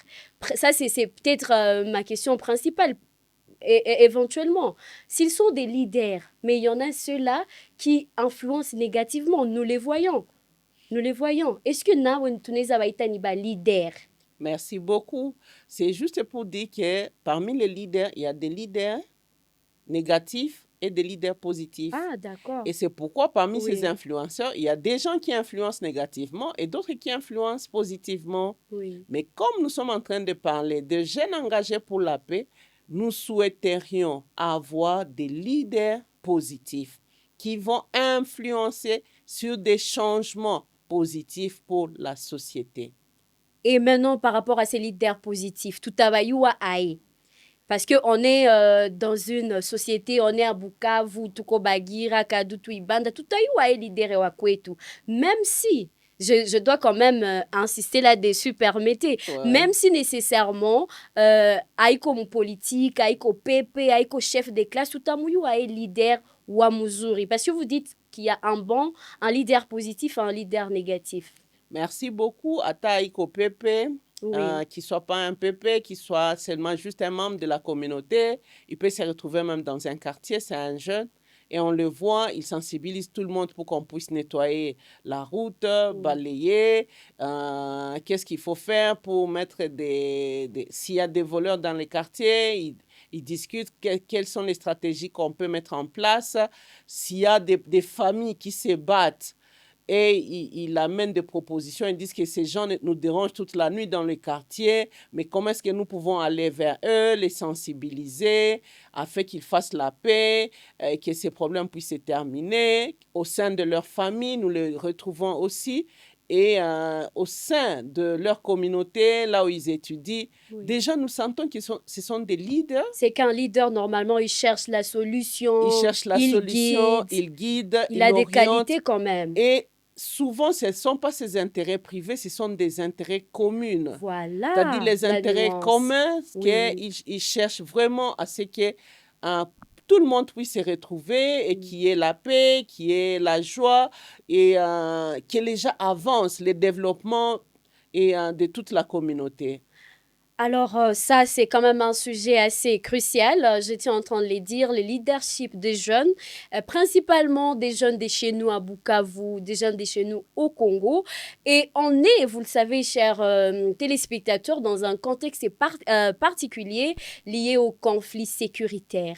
S2: Ça, c'est peut-être ma question principale. Éventuellement, s'ils sont des leaders, mais il y en a ceux-là qui influencent négativement, nous les voyons. Nous les voyons. Est-ce que Nawon Tuneza va être un leader?
S3: Merci beaucoup. C'est juste pour dire que parmi les leaders, il y a des leaders négatifs et des leaders positifs.
S2: Ah, d'accord.
S3: Et c'est pourquoi parmi
S2: Oui.
S3: ces influenceurs, il y a des gens qui influencent négativement et d'autres qui influencent positivement.
S2: Oui.
S3: Mais comme nous sommes en train de parler de jeunes engagés pour la paix, nous souhaiterions avoir des leaders positifs qui vont influencer sur des changements positifs pour la société.
S2: Et maintenant, par rapport à ces leaders positifs, tout à aïe. Parce qu'on est dans une société, on est à Bukavu, tuko Bagira, Kadutu, Ibanda, tout à leader wa kwetu. Même si, je dois quand même insister là-dessus, permettez,
S3: Ouais.
S2: même si nécessairement, aïko mon politique, aïko PP, aïko chef de classe, tout à leader wa Muzuri. Parce que vous dites qu'il y a un leader positif et un leader négatif.
S3: Merci beaucoup à Taïko Pepe,
S2: Oui.
S3: qui ne soit pas un Pepe, qui soit seulement juste un membre de la communauté. Il peut se retrouver même dans un quartier, c'est un jeune. Et on le voit, il sensibilise tout le monde pour qu'on puisse nettoyer la route, balayer. Qu'est-ce qu'il faut faire pour mettre s'il y a des voleurs dans les quartiers, il discute quelles sont les stratégies qu'on peut mettre en place. S'il y a des familles qui se battent, et il amène des propositions, ils disent que ces gens nous dérangent toute la nuit dans le quartier, mais comment est-ce que nous pouvons aller vers eux, les sensibiliser, afin qu'ils fassent la paix, que ces problèmes puissent se terminer. Au sein de leur famille, nous les retrouvons aussi, et au sein de leur communauté, là où ils étudient, déjà nous sentons que ce sont des leaders.
S2: C'est qu'un leader, normalement, il cherche la solution,
S3: il guide,
S2: il a des qualités quand même.
S3: Et souvent, ce ne sont pas ses intérêts privés, ce sont des intérêts communs.
S2: Voilà.
S3: C'est-à-dire les intérêts communs, qu'ils cherchent vraiment à ce que tout le monde puisse se retrouver et qu'il y ait la paix, qu'il y ait la joie et que les gens avancent, le développement de toute la communauté.
S2: Alors ça, c'est quand même un sujet assez crucial. J'étais en train de le dire, le leadership des jeunes, principalement des jeunes de chez nous à Bukavu, des jeunes de chez nous au Congo. Et on est, vous le savez, chers téléspectateurs, dans un contexte particulier lié au conflit sécuritaire.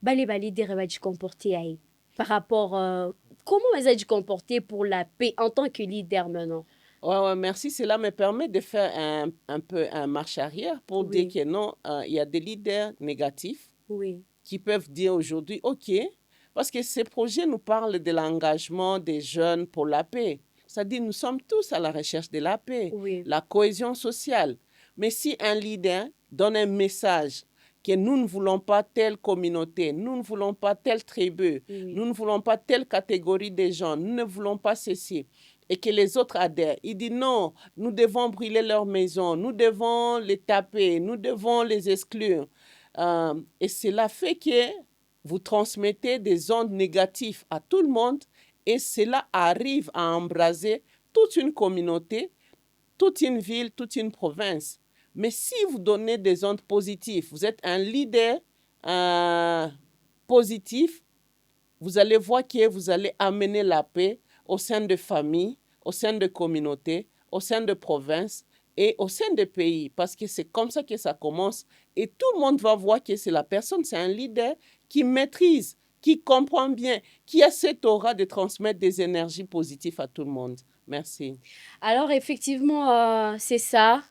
S2: Les leaders vont se comporter par rapport... comment ils vont se comporter pour la paix en tant que leader maintenant?
S3: Ouais, merci. Cela me permet de faire un peu un marche arrière pour dire que non, il y a des leaders négatifs qui peuvent dire aujourd'hui, OK, parce que ces projets nous parlent de l'engagement des jeunes pour la paix. C'est-à-dire, nous sommes tous à la recherche de la paix, la cohésion sociale. Mais si un leader donne un message que nous ne voulons pas telle communauté, nous ne voulons pas telle tribu, nous ne voulons pas telle catégorie de gens, nous ne voulons pas ceci, et que les autres adhèrent. Il dit non, nous devons brûler leurs maisons, nous devons les taper, nous devons les exclure. Et cela fait que vous transmettez des ondes négatives à tout le monde et cela arrive à embraser toute une communauté, toute une ville, toute une province. Mais si vous donnez des ondes positives, vous êtes un leader positif, vous allez voir que vous allez amener la paix au sein de familles, au sein de communautés, au sein de provinces et au sein des pays. Parce que c'est comme ça que ça commence. Et tout le monde va voir que c'est la personne, c'est un leader qui maîtrise, qui comprend bien, qui a cette aura de transmettre des énergies positives à tout le monde. Merci. Alors,
S2: effectivement, c'est ça.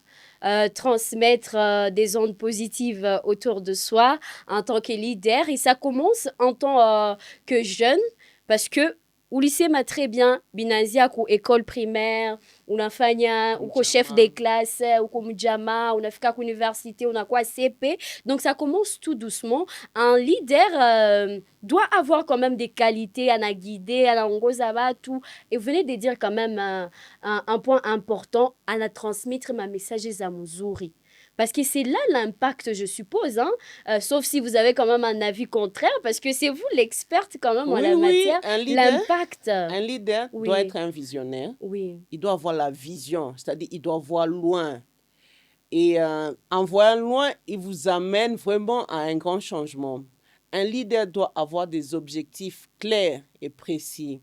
S2: Transmettre des ondes positives autour de soi en tant que leader. Et ça commence en tant que jeune, parce que ulisema très bien binaanzia ku école primaire, unafanya uko chef de classe, uko mjama, unafika ku université, unakuwa CP. Donc ça commence tout doucement. Un leader doit avoir quand même des qualités, à guider, à ongoza batu. Et vous venez de dire quand même un point important, à transmettre ma message à muzuri. Parce que c'est là l'impact, je suppose, hein? Sauf si vous avez quand même un avis contraire, parce que c'est vous l'experte quand même en la matière. L'impact.
S3: Un leader doit être un visionnaire.
S2: Oui.
S3: Il doit avoir la vision, c'est-à-dire il doit voir loin. Et en voyant loin, il vous amène vraiment à un grand changement. Un leader doit avoir des objectifs clairs et précis.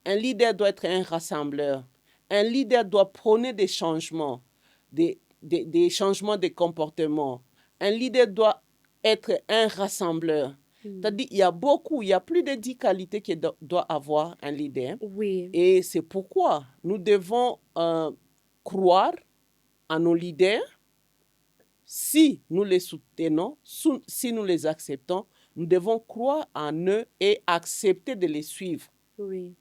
S3: Un leader doit être un rassembleur. Un leader doit prôner des changements, des changements de comportement. Un leader doit être un rassembleur. C'est-à-dire, il y a plus de 10 qualités que doit avoir un leader.
S2: Oui.
S3: Et c'est pourquoi nous devons croire en nos leaders. Si nous les soutenons, si nous les acceptons, nous devons croire en eux et accepter de les suivre.
S2: Oui.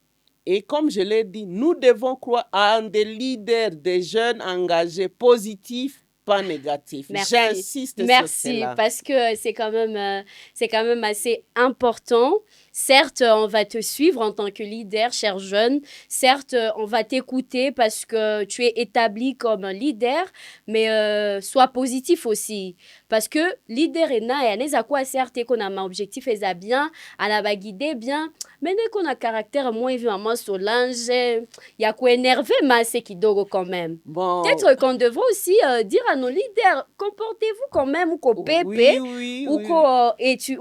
S3: Et comme je l'ai dit, nous devons croire en des leaders, des jeunes engagés, positifs, pas négatifs.
S2: Merci.
S3: J'insiste sur cela.
S2: Merci, parce que c'est quand même assez important. Certes, on va te suivre en tant que leader, cher jeune. Certes, on va t'écouter parce que tu es établi comme un leader, mais sois positif aussi. Parce que leader est na, et à quoi certes qu'on a un objectif et ça bien, à la guider bien, mais dès qu'on a caractère moins évidemment Solange, il y a quoi énerver, mais c'est qui dogo quand même.
S3: Bon.
S2: Peut-être qu'on devrait aussi dire à nos leaders, comportez-vous quand même ou qu'au pépé, ou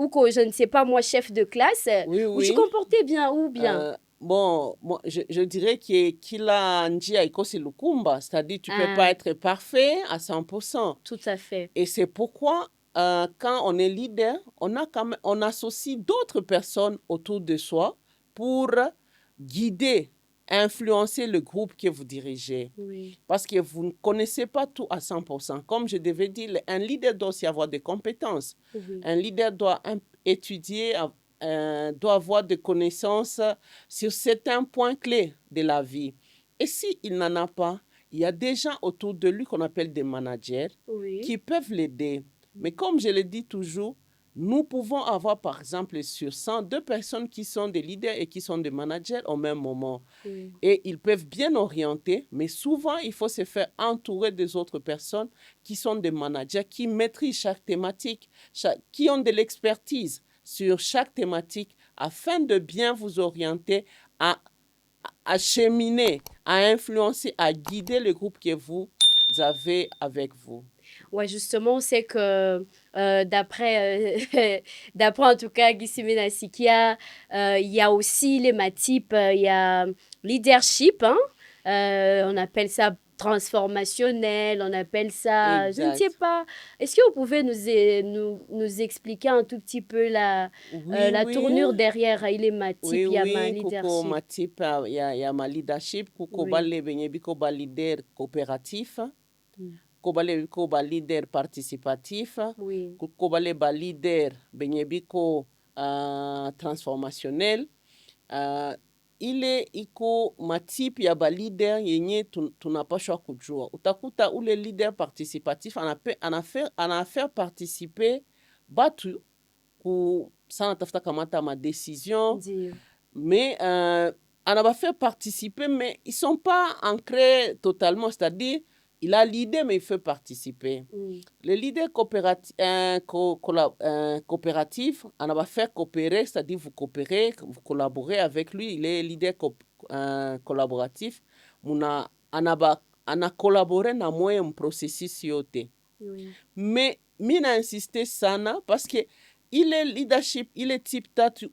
S2: qu'au, je ne sais pas moi, chef de classe, ou tu comportais bien ou bien.
S3: Bon, je dirais qu'il a njia ikosi lukumba, c'est-à-dire tu peux pas être parfait à 100%.
S2: Tout à fait.
S3: Et c'est pourquoi quand on est leader, on associe d'autres personnes autour de soi pour guider, influencer le groupe que vous dirigez.
S2: Oui.
S3: Parce que vous ne connaissez pas tout à 100%. Comme je devais dire, un leader doit aussi avoir des compétences.
S2: Oui.
S3: Un leader doit étudier, doit avoir des connaissances sur certains points clés de la vie. Et s'il n'en a pas, il y a des gens autour de lui qu'on appelle des managers qui peuvent l'aider. Mais comme je le dis toujours, nous pouvons avoir, par exemple, sur 100, 2 personnes qui sont des leaders et qui sont des managers au même moment. Et ils peuvent bien orienter, mais souvent, il faut se faire entourer des autres personnes qui sont des managers, qui maîtrisent chaque thématique, qui ont de l'expertise sur chaque thématique afin de bien vous orienter à cheminer, à influencer, à guider le groupe que vous avez avec vous.
S2: Ouais, justement, c'est que d'après en tout cas Gissimena Sikia, il y a aussi les matypes, il y a leadership, hein? On appelle ça transformationnel, on appelle ça,
S3: exact.
S2: Je ne sais pas. Est-ce que vous pouvez nous expliquer un tout petit peu la tournure derrière il est matype, il y a ma leadership.
S3: Matype, il y a ma leadership, koba leader coopératif. Kobale koba leader participatif, kobale ba leader benyebiko transformationnel. Ile iko matipi ya ba leader yenye tunapashwa kujua. Utakuta ule leader participatif anafaire participer batu ku sana tafuta kamata ma décision. Mais anaba faire participer, mais ils sont pas ancrés totalement, c'est-à-dire il a l'idée, mais il fait participer. Le leader coopératif, on va faire coopérer, c'est-à-dire vous coopérez, vous collaborez avec lui. Il est leader collaboratif. On a collaboré dans un processus yote. Mais mina insisté sana parce que il est leadership, il est type tatu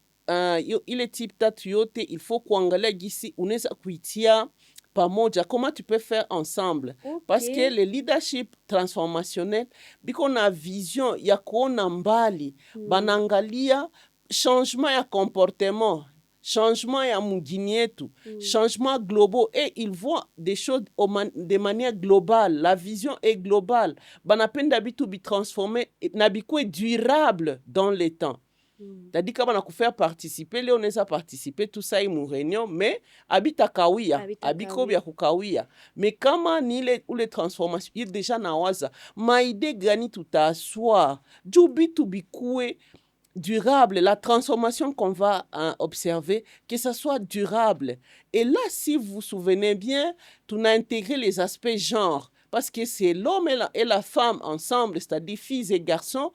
S3: yote. Il faut kuangalia gisi unaweza kuitia pamoja, comment tu peux faire ensemble. Parce que le leadership transformationnel, biko na vision ya kuona mbali, banangalia changement ya comportement, changement ya mugini yetu, changement global, et ils voient des choses de manière globale. La vision est globale. Banapenda bitu bi transformer, na biko est durable dans le temps. C'est-à-dire qu'on a faire participer, les on a participer tout ça une réunion, mais habita kawia, habikobia kukawia. Mais comment ni les ou les transformations, il déjà nawaza, ma idée gani tout à soi, jubi to bikue durable, la transformation qu'on va observer, que ça soit durable. Et là, si vous vous souvenez bien, on a intégré les aspects genre. Parce que c'est l'homme et la femme ensemble, c'est-à-dire filles et garçons,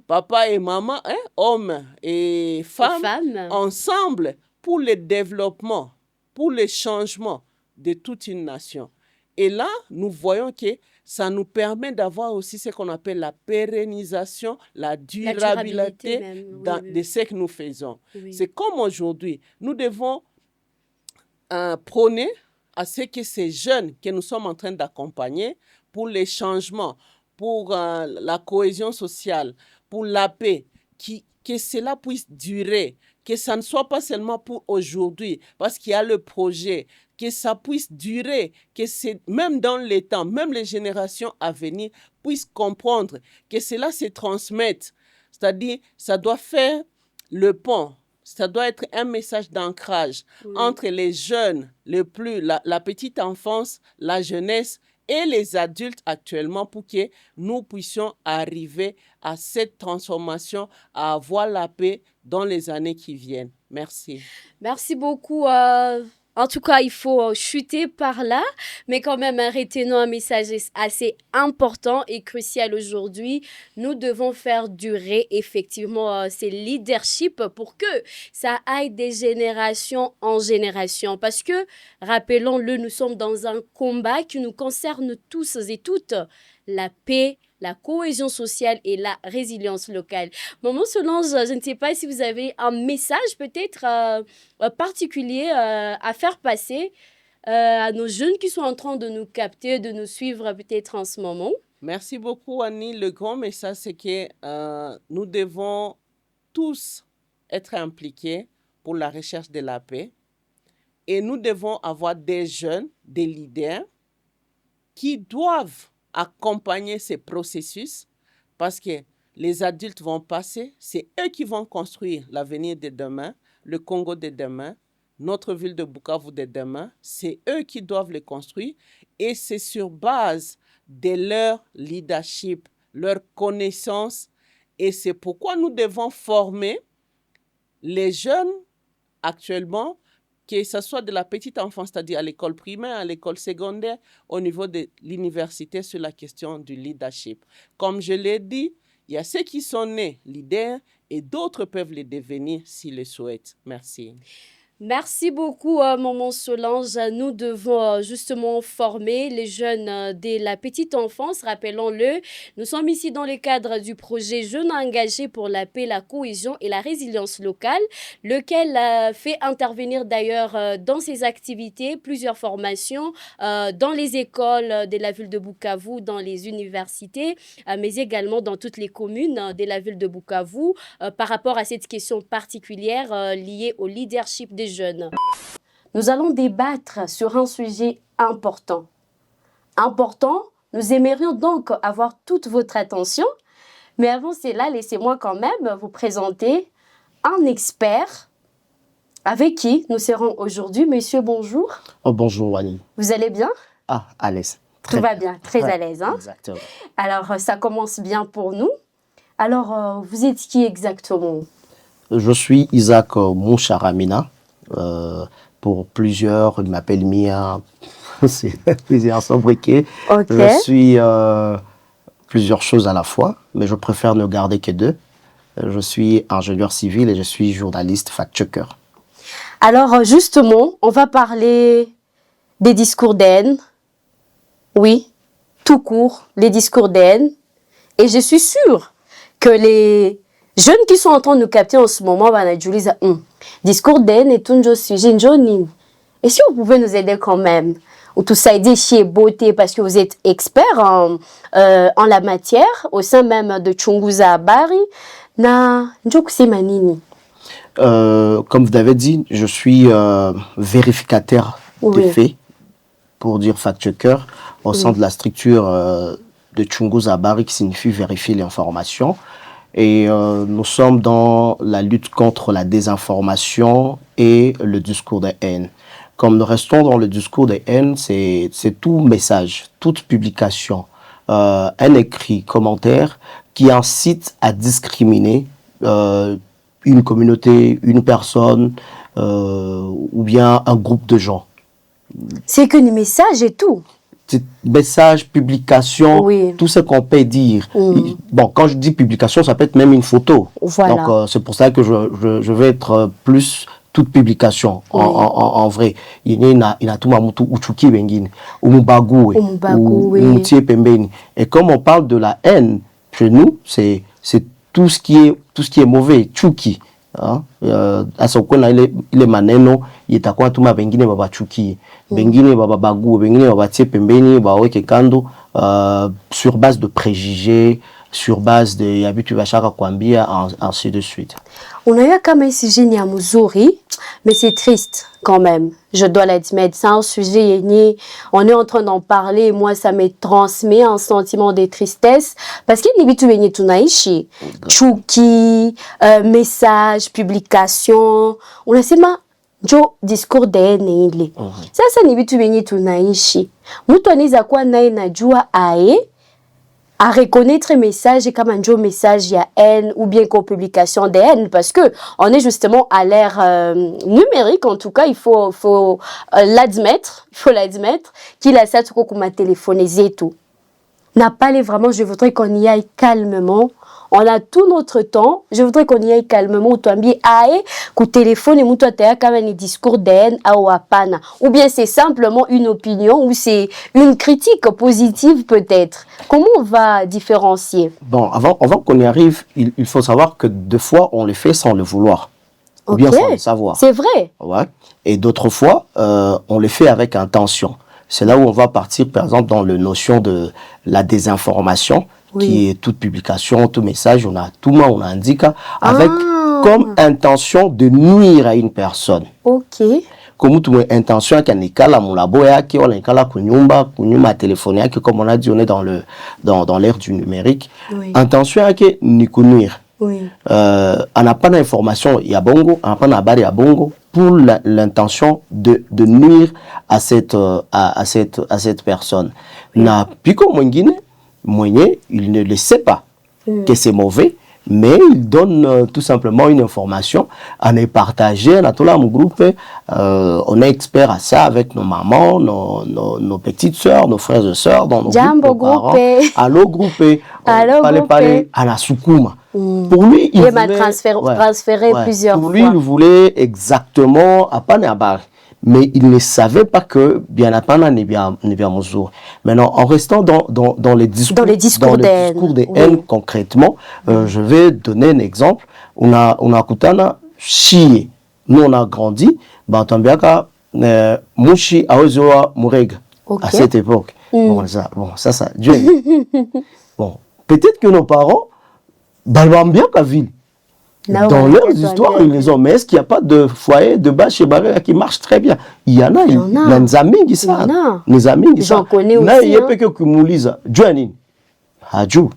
S3: papa et maman, hein, hommes et femmes, ensemble pour le développement, pour le changement de toute une nation. Et là, nous voyons que ça nous permet d'avoir aussi ce qu'on appelle la pérennisation, la durabilité de ce que nous faisons. C'est comme aujourd'hui, nous devons prôner à ce que ces jeunes que nous sommes en train d'accompagner pour les changements, pour la cohésion sociale, pour la paix, que cela puisse durer, que ça ne soit pas seulement pour aujourd'hui, parce qu'il y a le projet, que ça puisse durer, que c'est, même dans les temps, même les générations à venir puissent comprendre que cela se transmette. C'est-à-dire, ça doit faire le pont. Ça doit être un message d'ancrage entre les jeunes, la petite enfance, la jeunesse et les adultes actuellement pour que nous puissions arriver à cette transformation, à avoir la paix dans les années qui viennent. Merci.
S2: Merci beaucoup. En tout cas, il faut chuter par là, mais quand même, retenons un message assez important et crucial aujourd'hui. Nous devons faire durer effectivement ces leaderships pour que ça aille des générations en génération. Parce que, rappelons-le, nous sommes dans un combat qui nous concerne tous et toutes, la paix, la cohésion sociale et la résilience locale. Maman Solange, je ne sais pas si vous avez un message peut-être particulier à faire passer à nos jeunes qui sont en train de nous capter, de nous suivre peut-être en ce moment.
S3: Merci beaucoup, Annie. Le grand message, c'est que nous devons tous être impliqués pour la recherche de la paix et nous devons avoir des jeunes, des leaders qui doivent accompagner ces processus parce que les adultes vont passer, c'est eux qui vont construire l'avenir de demain, le Congo de demain, notre ville de Bukavu de demain, c'est eux qui doivent le construire et c'est sur base de leur leadership, leur connaissance et c'est pourquoi nous devons former les jeunes actuellement, que ce soit de la petite enfance, c'est-à-dire à l'école primaire, à l'école secondaire, au niveau de l'université sur la question du leadership. Comme je l'ai dit, il y a ceux qui sont nés leaders et d'autres peuvent le devenir s'ils le souhaitent. Merci.
S2: Merci beaucoup, Maman Solange. Nous devons justement former les jeunes dès la petite enfance, rappelons-le. Nous sommes ici dans le cadre du projet Jeunes engagés pour la paix, la cohésion et la résilience locale, lequel fait intervenir d'ailleurs dans ses activités plusieurs formations dans les écoles de la ville de Bukavu, dans les universités, mais également dans toutes les communes de la ville de Bukavu par rapport à cette question particulière liée au leadership des jeunes. Nous allons débattre sur un sujet important. Nous aimerions donc avoir toute votre attention. Mais avant cela, laissez-moi quand même vous présenter un expert avec qui nous serons aujourd'hui. Monsieur, bonjour.
S4: Oh, bonjour, Annie.
S2: Vous allez bien?
S4: Ah, à l'aise.
S2: Tout va bien, très à l'aise. Hein?
S4: Exactement.
S2: Alors, ça commence bien pour nous. Alors, vous êtes qui exactement?
S4: Je suis Isaac Moucharamina. Pour plusieurs, ils m'appellent Mia, c'est plusieurs sobriquets.
S2: Okay.
S4: Je suis plusieurs choses à la fois, mais je préfère ne garder que deux. Je suis ingénieur civil et je suis journaliste fact-checker.
S2: Alors justement, on va parler des discours de haine. Oui, tout court, les discours de haine. Et je suis sûre que les jeunes qui sont en train de nous capter en ce moment, discours d'haine et tout un sujet nini. Et si vous pouvez nous aider quand même, ou tout ça aider chez Beauté, parce que vous êtes expert en la matière, au sein même de Chunguza Habari, na njokusi manini.
S4: Comme vous l'avez dit, je suis vérificateur des faits, pour dire fact-checker, au sein de la structure de Chunguza Habari, qui signifie vérifier l'information. Et nous sommes dans la lutte contre la désinformation et le discours de haine. Comme nous restons dans le discours de haine, c'est tout message, toute publication, un écrit, commentaire qui incite à discriminer une communauté, une personne ou bien un groupe de gens.
S2: C'est que les messages et tout.
S4: Message, publication,
S2: oui.
S4: Tout ce qu'on peut dire. Bon, quand je dis publication, ça peut être même une photo.
S2: Voilà.
S4: Donc, c'est pour ça que je vais être plus toute publication en vrai. Il y a tout mamutu uchuki bengine, umubagu, umutie pembeni. Et comme on parle de la haine chez nous, c'est tout ce qui est mauvais, chuki. Asokona ile maneno yitakuwa tuma bengine babachuki bengine bababagu bengine babatie pembeni baweke kando sur base de préjugés, sur base de yabitu bashaka kuambia ainsi de suite.
S2: On a eu comme un sujet ni à Muzuri, mais c'est triste quand même. Je dois l'admettre, c'est un sujet on est en train d'en parler et moi ça me transmet un sentiment de tristesse parce qu'il y a bitu yenye tunaishi chuki, message, publication, on a sema jo discours de haine ile. Sasa ni bitu yenye tunaishi. Mtu anaweza kuwa naye najua à reconnaître message comme un message il y a haine ou bien qu'aux publication de haine parce que on est justement à l'ère numérique en tout cas il faut l'admettre qu'il a ça tout comme ma téléphonisé tout n'a pas les vraiment je voudrais qu'on y aille calmement. On a tout notre temps. Je voudrais qu'on y aille calmement. Ou téléphone et moutou ataya comme un discours de haine ou apana. Ou bien c'est simplement une opinion ou c'est une critique positive peut-être. Comment on va différencier?
S4: Bon, avant qu'on y arrive, il faut savoir que deux fois on le fait sans le vouloir. Ou bien sans le savoir.
S2: C'est vrai.
S4: Ouais. Et d'autres fois, on le fait avec intention. C'est là où on va partir, par exemple, dans la notion de la désinformation. Qui est toute publication, tout message, on a indiqué avec comme intention de nuire à une personne.
S2: Ok.
S4: Comme tu as intention qu'un écala mon labo yake ou l'écala kunyuma téléphone yake comme on a dit on est dans l'ère du numérique. Intention yake ni nuire.
S2: Oui.
S4: On n'a pas d'information il y a bongo, on n'a pas d'habari ya bongo pour l'intention de nuire à cette personne. Na piko mwingine il ne le sait pas que c'est mauvais, mais il donne tout simplement une information, on est partagé, on a tout là mon groupe, on est expert à ça avec nos mamans, nos petites sœurs, nos frères et sœurs, dans nos groupes, allo groupé, parler à la soukuma. Pour lui, il voulait
S2: transféré plusieurs fois.
S4: Pour lui, il voulait exactement à Panabar. Mais il ne savait pas que bien apana n'est bien mesure. Maintenant, en restant dans les discours de haine concrètement, je vais donner un exemple. On a kutana chié. Nous on a grandi. Bantambiaka mushi aozoa murega à cette époque. Bon ça Dieu. Bon, peut-être que nos parents balbambiaka ville. Dans leurs histoires, ils les ont. Mais est-ce qu'il n'y a pas de foyer de bas chez Barrea qui marche très bien? Il y en a. Il y a des amis qui savent. Des amis qui savent.
S2: J'en connais aussi.
S4: Il y a peu que Kumouliza. Joanin. Hadjou.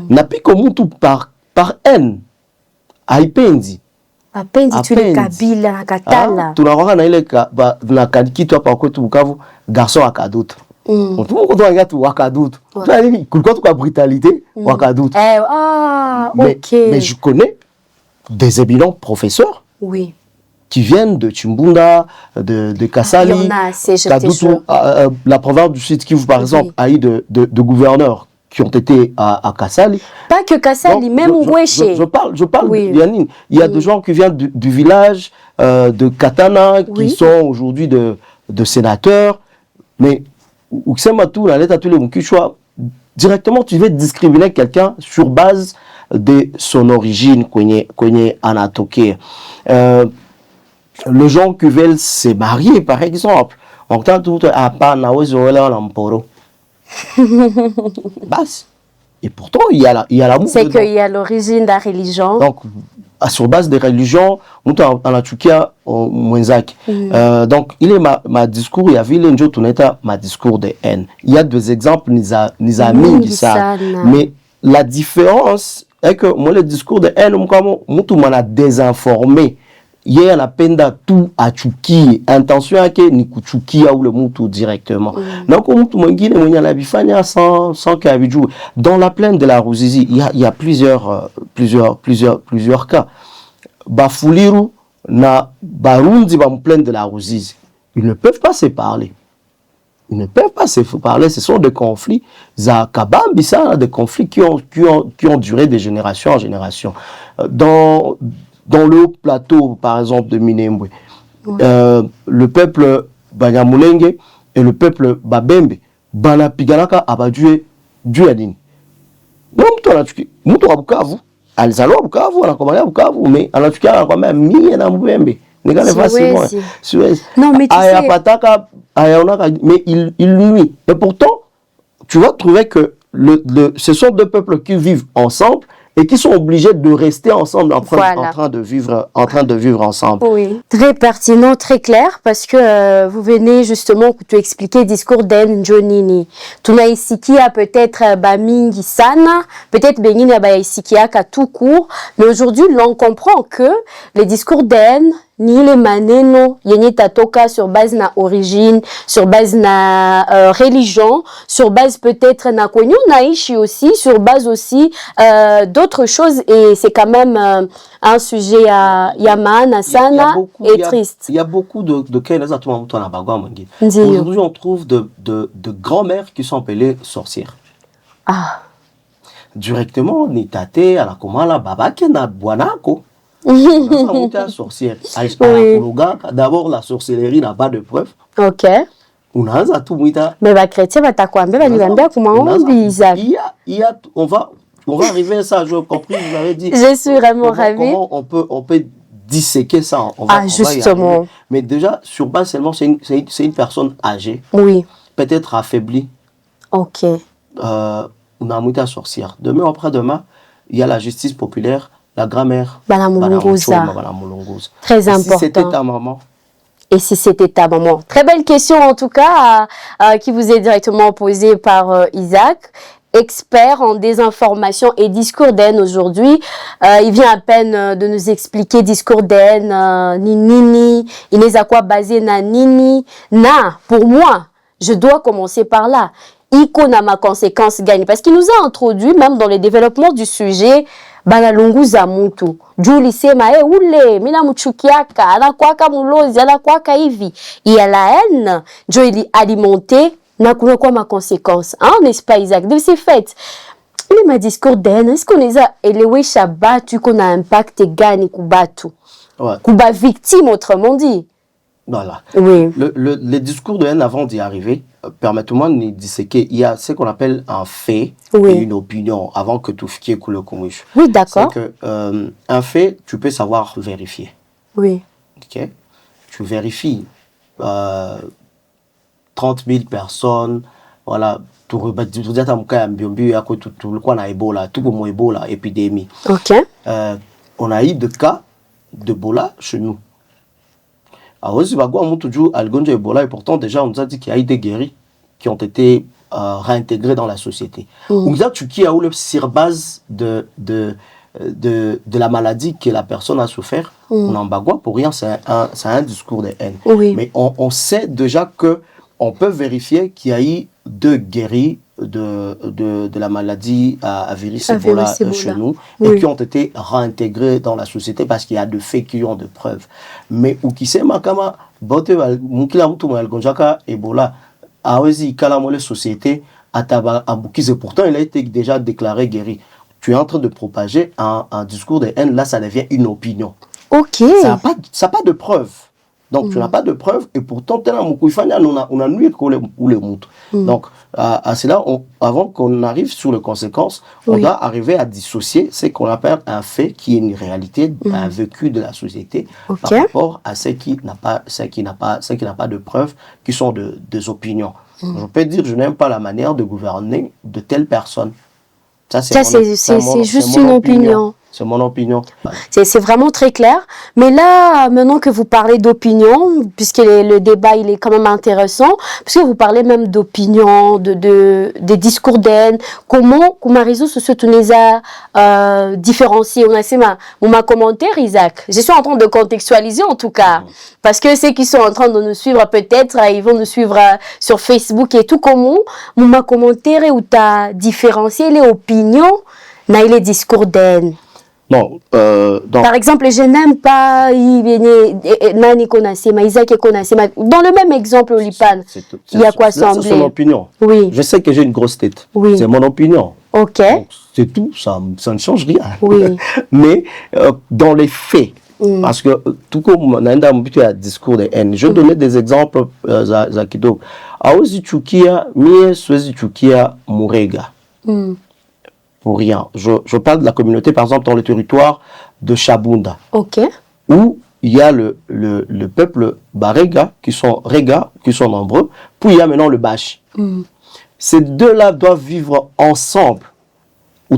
S4: N'a plus comme tout par haine. Aipendi.
S2: Apendi tu les Kabila, la Katala.
S4: Tu n'as pas na Kadiki, toi par quoi tu Bukavu, garçon à Kadout. Tout le monde regarde tout Wakadout. Tu as dit, quand tu as brutalité, Wakadout. Mais je connais des éminents professeurs qui viennent de Chimbunda, de Kassali.
S2: Il y en a assez, j'étais sûre.
S4: La province du Sud Kivu, par exemple, a eu de gouverneurs qui ont été à Kassali.
S2: Pas que Kassali, même Ouéché.
S4: Je parle Yanine. Il y a des gens qui viennent du village de Katana, qui sont aujourd'hui de sénateurs. Mais directement, tu veux discriminer quelqu'un sur base de son origine, kwenye anatoke. Les gens qui veulent se marier, par exemple, on entend tout et pourtant, il y a l'amour.
S2: C'est qu'il y a l'origine de la religion.
S4: Donc, sur base des religions, on a Tchoukia au Mwenzaki. Donc, il est ma discours, il y a vu ma discours de haine. Il y a deux exemples, Nizami, mais la différence est que moi, le discours de haine, tout m'a désinformé. Hier, la peine tout à Tchouki, intention à que ni Tchouki ou le moutou directement. Donc, dans la plaine de la Ruzizi, il y a plusieurs cas. Bafuliru, na Barundi, plaine de la Ruzizi. Ils ne peuvent pas se parler. Ils ne peuvent pas se parler. Ce sont des conflits, des conflits qui ont duré de génération en génération. Dans le haut plateau, par exemple, de Minembwe, le peuple Banyamulenge et le peuple Babembe, Bana Piganaka abadué Duadine. Donc, Moutou à Bukavu, Alzalo à Bukavu, on a commandé à Bukavu, mais en tout cas, on a quand même mis un Mbembe.
S5: Non, mais tu sais...
S4: mais il nuit. Et pourtant, tu vas trouver que ce sont deux peuples qui vivent ensemble et qui sont obligés de rester ensemble en train de vivre ensemble.
S5: Oui, très pertinent, très clair, parce que vous venez justement de expliquer le discours d'En Jonini. Tunaisikia peut-être Bamingi Sana, peut-être Benini Abaisikia ka tout court, mais aujourd'hui l'on comprend que les discours d'En ni les maneno yenye tatoka sur base na origine, sur base na religion, sur base peut-être na kwenye naishi aussi, sur base aussi d'autres choses, et c'est quand même un sujet ya maana sana et triste.
S4: Il y a beaucoup de cas aujourd'hui on trouve de grands-mères qui sont appelées sorcières.
S5: Ah.
S4: Directement ni tate ala komala babake na bwanako. Sorcière. D'abord, la sorcellerie n'a pas de preuve.
S5: Ok.
S4: Mais
S5: les chrétiens
S4: on va arriver à ça, je compris, vous avez dit.
S5: Je suis vraiment ravie.
S4: Comment on peut disséquer ça,
S5: justement.
S4: Mais déjà, sur base seulement, c'est une personne âgée.
S5: Oui.
S4: Peut-être affaiblie.
S5: Ok.
S4: On a une sorcière. Demain, après-demain, il y a la justice populaire. La grand-mère,
S5: très important.
S4: Si c'était ta maman.
S5: Et si c'était ta maman. Très belle question en tout cas qui vous est directement posée par Isaac, expert en désinformation et discours d'haine aujourd'hui. Il vient à peine de nous expliquer discours d'haine, ni nini, il n'est à quoi basé na nini. Pour moi, je dois commencer par là. Icona ma conséquence gagne. Parce qu'il nous a introduit, même dans le développement du sujet, banalunguza mutu juli sema ule mina mchukiaka anakwaka mulozi anakwaka hivi il y a la haine jo ili alimenter na kuna kwa ma conséquence n'est-ce pas Isaac de ces faits mais ma discours d'haine est-ce qu'on les a elewe shabatu qu'on a impact gani kubatu kuba victime autrement dit.
S4: Voilà.
S5: Oui.
S4: Le discours de haine avant d'y arriver, permettez-moi de disséquer. Il y a ce qu'on appelle un fait et une opinion avant que tout ce qui est coulé comme je.
S5: Oui, d'accord.
S4: C'est que un fait, tu peux savoir vérifier.
S5: Oui.
S4: Ok. Tu vérifies 30 000 personnes, voilà. Tout le quoi na Ebola, tout comme Ebola, épidémie.
S5: Ok.
S4: On a eu des cas d'Ebola chez nous. Alors, si Ebola, et pourtant, déjà, on nous a dit qu'il y a eu des guéris qui ont été réintégrés dans la société. On nous a dit qu'il y a eu sur base de la maladie que la personne a souffert. On en bagua pour rien, c'est un discours de haine.
S5: Oui.
S4: Mais on sait déjà qu'on peut vérifier qu'il y a eu 2 guéris de la maladie à virus Ebola chez nous et qui ont été réintégrés dans la société parce qu'il y a de faits qui ont de preuves. Mais ou qui sait makama bote mukila mutu malgonjaka Ebola awezi kala mole société ataba abukize pourtant il a été déjà déclaré guéri. Tu es en train de propager un discours de haine, là ça devient une opinion.
S5: Ok.
S4: Ça n'a pas de preuve. Donc, tu n'as pas de preuves et pourtant, on a nuit ou les montres. Donc, à cela, avant qu'on arrive sur les conséquences, on doit arriver à dissocier ce qu'on appelle un fait qui est une réalité, un vécu de la société par rapport à ce qui n'a pas de preuves, qui sont des opinions. Je peux dire, je n'aime pas la manière de gouverner de telle personne. Ça, c'est
S5: juste une opinion.
S4: C'est mon opinion.
S5: C'est vraiment très clair. Mais là, maintenant que vous parlez d'opinion, puisque le débat il est quand même intéressant, puisque vous parlez même d'opinion, des discours d'haine, comment les réseaux sociaux tu les as différenciés. On a fait ma commentaire, Isaac. Je suis en train de contextualiser en tout cas, parce que ceux qui sont en train de nous suivre peut-être, ils vont nous suivre sur Facebook et tout. Comment ma commentaire où tu as différencié les opinions, les discours d'haine.
S4: Non,
S5: par exemple, je n'aime pas Nani Konasema, Isaac Konasema. Dans le même exemple, Olipan, il y a quoi sembler?
S4: C'est son opinion.
S5: Oui.
S4: Je sais que j'ai une grosse tête.
S5: Oui.
S4: C'est mon opinion.
S5: Ok.
S4: C'est tout, ça ne change rien.
S5: Oui.
S4: Mais dans les faits, parce que tout comme on a un discours de haine, je donnais des exemples à Kido. Aozi Chukia, Mie Swezi Chukia Murega. Pour rien. Je parle de la communauté, par exemple, dans le territoire de Chabunda.
S5: Ok.
S4: Où il y a le peuple Barega, qui sont nombreux, puis il y a maintenant le Bashi. Ces deux-là doivent vivre ensemble. C'est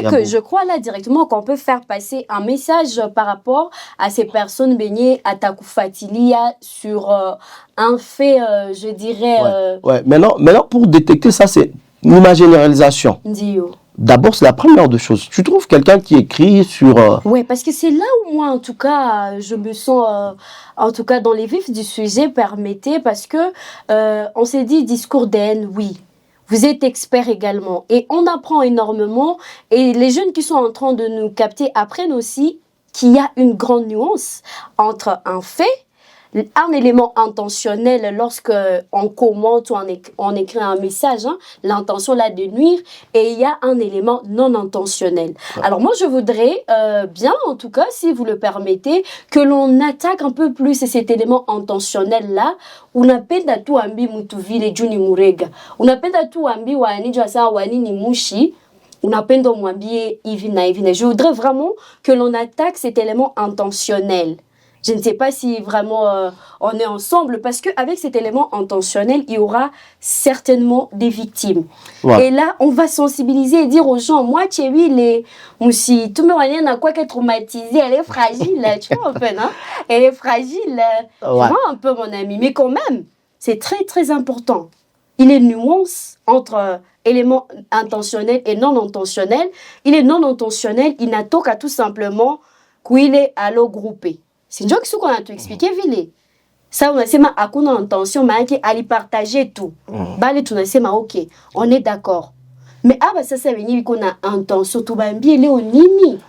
S5: que je crois là directement qu'on peut faire passer un message par rapport à ces personnes baignées à Takufatilia sur un fait, je dirais...
S4: Ouais. Maintenant, pour détecter ça, c'est une généralisation. D'abord, c'est la première des choses. Tu trouves quelqu'un qui écrit sur...
S5: Oui, parce que c'est là où moi, en tout cas, je me sens, en tout cas, dans les vifs du sujet, permettez, parce que on s'est dit discours d'haine, oui. Vous êtes expert également. Et on apprend énormément. Et les jeunes qui sont en train de nous capter apprennent aussi qu'il y a une grande nuance entre un fait, un élément intentionnel lorsque on commente ou on écrit un message, l'intention là de nuire, et il y a un élément non intentionnel. Alors moi je voudrais bien, en tout cas si vous le permettez, que l'on attaque un peu plus cet élément intentionnel là. Unapenda tu ambi mtu vile juu ni murega, unapenda tu ambi wani jasa wani ni mushi, unapenda mwambie hivi na hivi. Je voudrais vraiment que l'on attaque cet élément intentionnel. Je ne sais pas si vraiment on est ensemble, parce qu'avec cet élément intentionnel, il y aura certainement des victimes. Ouais. Et là, on va sensibiliser et dire aux gens, moi, Tchéwi, les moussi, tout le monde n'a quoi qu'être traumatisée, elle est fragile, tu vois un peu, non? Elle est fragile, tu vois un peu, mon ami. Mais quand même, c'est très, très important. Il y a une nuance entre éléments intentionnels et non intentionnels. Il est non intentionnel, il n'a qu'à tout simplement qu'il est à l'eau groupé. C'est une chose qu'on a tout expliqué, Vili. Ça, on a dit, à quoi on a intention, mais à lui partager tout. Bah, tout, on a dit, ok, on est d'accord. Mais ça, ça veut dire qu'on a intention, tout bambi, il est au nini.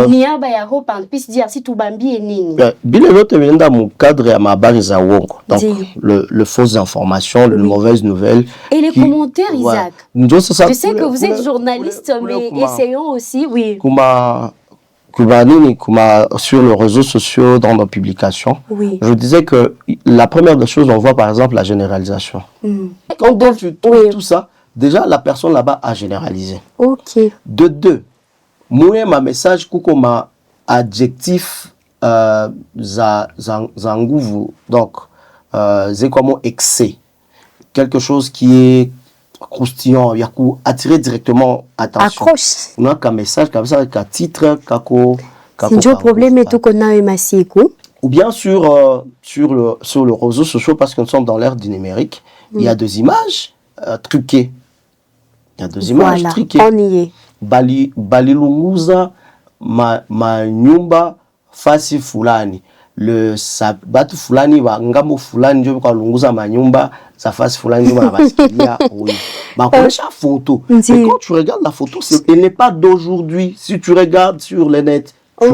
S5: Ni a, ya hope, on peut dire si tout bambi est nini.
S4: Bien, l'autre vient dans mon cadre à ma barre, donc le fausses informations, les mauvaises nouvelles.
S5: Et les commentaires, Isaac. Je sais que vous êtes journaliste, mais essayons aussi, oui.
S4: Sur les réseaux sociaux, dans nos publications, je disais que la première des choses, on voit par exemple la généralisation. Quand tu trouves tout ça, déjà la personne là-bas a généralisé.
S5: Ok.
S4: De deux, moi, ma message, ma adjectif, zanguvu, donc, c'est comme excès. Quelque chose qui est croustillant, il y a attirer directement attention.
S5: Accroche.
S4: On a un message comme ça, un titre,
S5: c'est un problème et tout qu'on a eu
S4: ou bien sur le réseau social, parce que nous sommes dans l'ère du numérique, il y a des images truquées. Il y a des images truquées.
S5: On y est.
S4: Balilunguza ma nyumba fasi fulani. Le sabatu fulani wa ngamo fulani ndio kwa lunguza manyumba sa face fulani ndio basikilia oui. Bah on a photo. Mais quand tu regardes la photo, elle n'est pas d'aujourd'hui. Si tu regardes sur le net, tu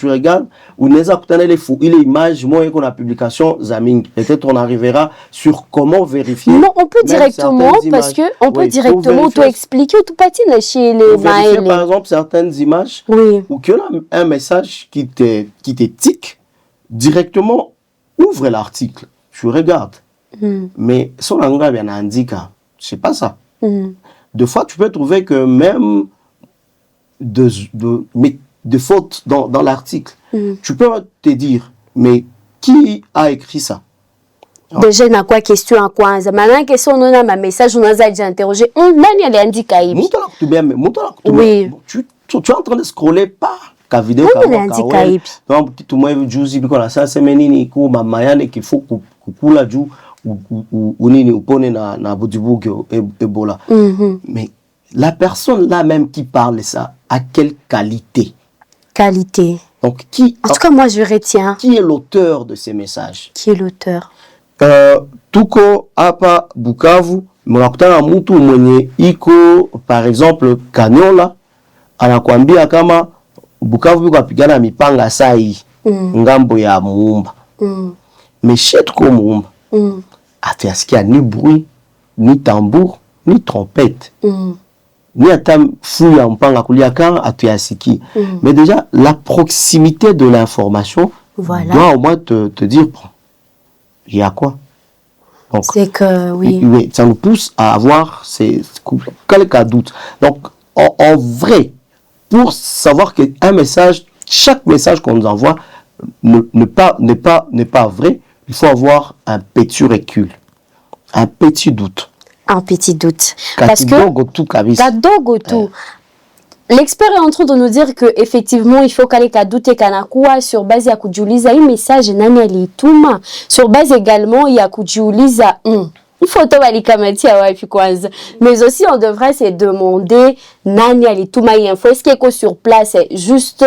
S4: regardes ou neza kutana les images moi qu'on a publication zaming. Peut-être on arrivera sur comment vérifier.
S5: Non, on peut directement parce que on peut directement tout expliquer tout patine chez les
S4: vérifier par exemple certaines images ou que un message qui te tique. Directement, ouvre l'article, tu regardes. Mais son langage bien indiqué, c'est pas ça. Des fois, tu peux trouver que même de fautes dans l'article, tu peux te dire, mais qui a écrit ça?
S5: Déjà na kwa question à kwanza maintenant question on a ma message on a déjà interrogé nani aliandika hivi
S4: oui tu es en train de scroller pas ka vidéo donc tout moi juzi biko na sasa menini ku mama yane kifo kukula juu unini upone na budibuge Ebola. Mais la personne là même qui parle ça à quelle qualité donc qui
S5: en tout cas moi je retiens
S4: qui est l'auteur de ces messages
S5: qui est l'auteur
S4: tuko hapa Bukavu mnakutana mtu mwenye iko par exemple Kanyola anakuambia kama Bukavu biko apigana mipanga saa hii ngambo ya Muumba mais chez tuko Muumba atiasikia ni bruit ni tambour ni trompette ni atam fou ya mpanga kulia kan atiasiki mais déjà la proximité de l'information doit au moins te dire bon il y a quoi donc
S5: c'est que
S4: oui ça nous pousse à avoir quelques doutes donc en vrai pour savoir que un message chaque message qu'on nous envoie n'est pas vrai. Il faut avoir un petit recul, un petit doute.
S5: Parce que l'expert est en train de nous dire que effectivement il faut qu'elle doute kanakua sur base ya kujiuliza hii message nani alituma, sur base également ya kujiuliza il faut tobalikamatia wapi kwanza, mais aussi on devrait se demander nani alituma hii info, est-ce que sur place juste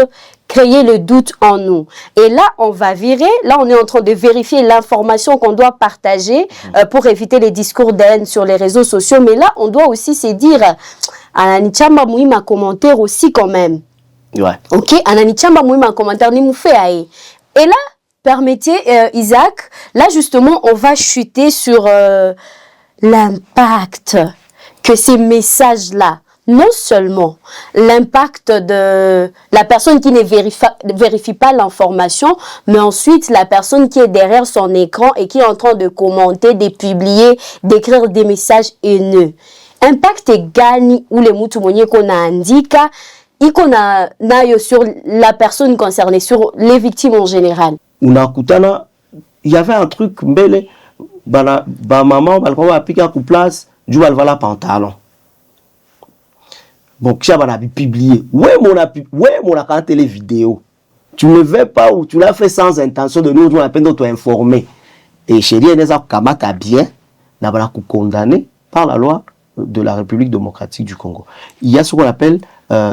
S5: créer le doute en nous. Et là, on va virer. Là, on est en train de vérifier l'information qu'on doit partager pour éviter les discours de haine sur les réseaux sociaux. Mais là, on doit aussi se dire, Ananichamba Mouima commentaire aussi quand même.
S4: Ouais.
S5: Ok, Ananichamba Mouima commentaire ni mou fait aïe. Et là, permettez, Isaac, là justement, on va chuter sur l'impact que ces messages-là, non seulement l'impact de la personne qui ne vérifie pas l'information, mais ensuite la personne qui est derrière son écran et qui est en train de commenter, de publier, d'écrire des messages haineux. Impact gani ou les moutoumoniers qu'on a indiqué, et qu'on a sur la personne concernée, sur les victimes en général.
S4: Il y avait un truc, maman, elle a piqué à place, je vais la pantalon. Bon, qui a publié. Ouais, mon a les vidéos. Tu ne veux pas ou tu l'as fait sans intention de nous, à peine de t'informer. Et chérie, elle a kamata bien, n'a pas condamné par la loi de la République démocratique du Congo. Il y a ce qu'on appelle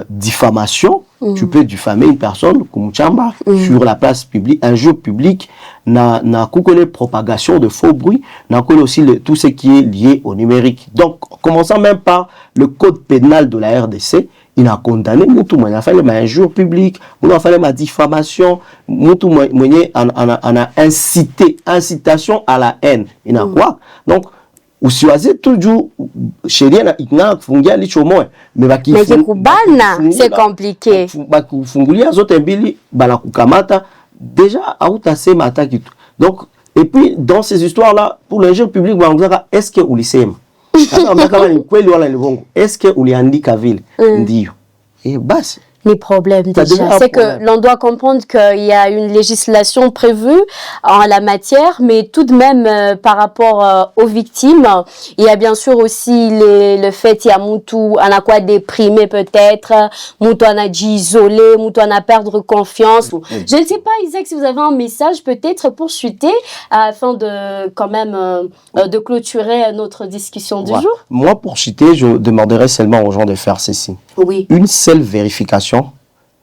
S4: diffamation. Tu peux diffamer une personne comme Chamba sur la place publique, un jour public, n'a connaît propagation de faux bruits, n'a connaît aussi tout ce qui est lié au numérique. Donc, commençant même par le code pénal de la RDC, il a condamné Moutou Moué, il a fait un jour public, il a fait ma diffamation, Moutou Moué a incité, incitation à la haine. Il a quoi? Donc, ou si vous toujours chérie na fungia licho moyo mais
S5: c'est compliqué
S4: fungulia zote mbili bala kukamata déjà auta mata kitu. Donc et puis dans ces histoires là pour l'ingénieur public est-ce que ulisema kama ni kweli wala ni bongo, est-ce que uliandika vile ndio et basi
S5: les problèmes déjà. C'est que l'on doit comprendre qu'il y a une législation prévue en la matière, mais tout de même par rapport aux victimes, il y a bien sûr aussi le fait qu'il y a Moutou, on a quoi déprimé peut-être, Moutou on a dit isolé, Moutou on a perdre confiance. Je ne sais pas Isaac si vous avez un message peut-être pour chuter afin de quand même de clôturer notre discussion du jour.
S4: Moi pour chuter, je demanderais seulement aux gens de faire ceci.
S5: Oui.
S4: Une seule vérification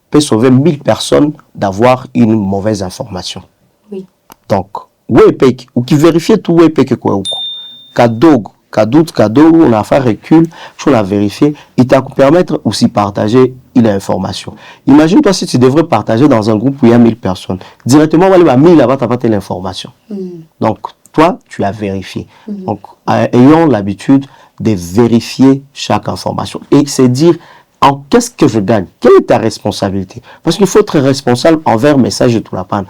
S4: peut sauver 1000 personnes d'avoir une mauvaise information.
S5: Oui.
S4: Donc, ou qui vérifie tout, quoi, cadeau, on a fait recul, on a vérifié, il t'a permettre aussi de partager l'information. Imagine-toi si tu devrais partager dans un groupe où il y a 1000 personnes. Directement, on va aller à 1000 là-bas, tu n'as pas l'information. Donc, toi, tu as vérifié. Donc, ayons l'habitude de vérifier chaque information. Et c'est dire, qu'est-ce que je gagne? Quelle est ta responsabilité? Parce qu'il faut être responsable envers le message de tout la panne.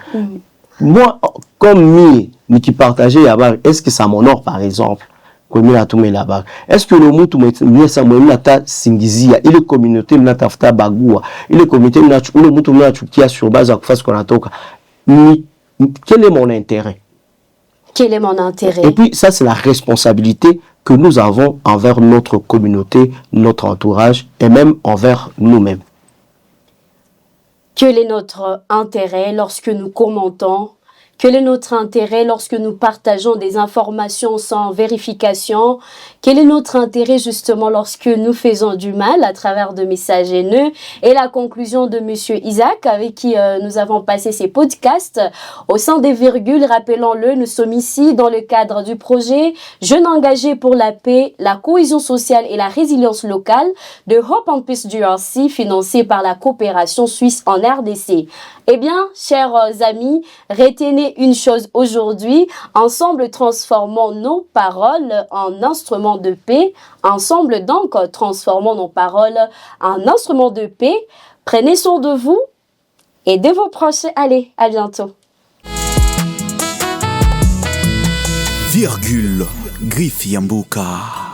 S4: Moi, comme qui partageait là-bas, est-ce que ça m'honore par exemple? Est-ce que le mot singizia, il est communauté mnatafuta bagua, il est communauté le mot qui a sur base à face qu'on a toka. Quel est mon intérêt?
S5: Quel est mon intérêt?
S4: Et puis ça, c'est la responsabilité que nous avons envers notre communauté, notre entourage et même envers nous-mêmes.
S5: Quel est notre intérêt lorsque nous commentons? Quel est notre intérêt lorsque nous partageons des informations sans vérification? Quel est notre intérêt justement lorsque nous faisons du mal à travers de messages haineux? Et la conclusion de Monsieur Isaac, avec qui nous avons passé ces podcasts, au sein des virgules, rappelons-le, nous sommes ici dans le cadre du projet Jeunes engagés pour la paix, la cohésion sociale et la résilience locale de Hope and Peace DRC, financé par la coopération suisse en RDC. Eh bien, chers amis, retenez une chose aujourd'hui, ensemble transformons nos paroles en instruments de paix. Ensemble donc, transformons nos paroles en instruments de paix. Prenez soin de vous et de vos proches. Allez, à bientôt.
S6: Virgule Griffiambuka.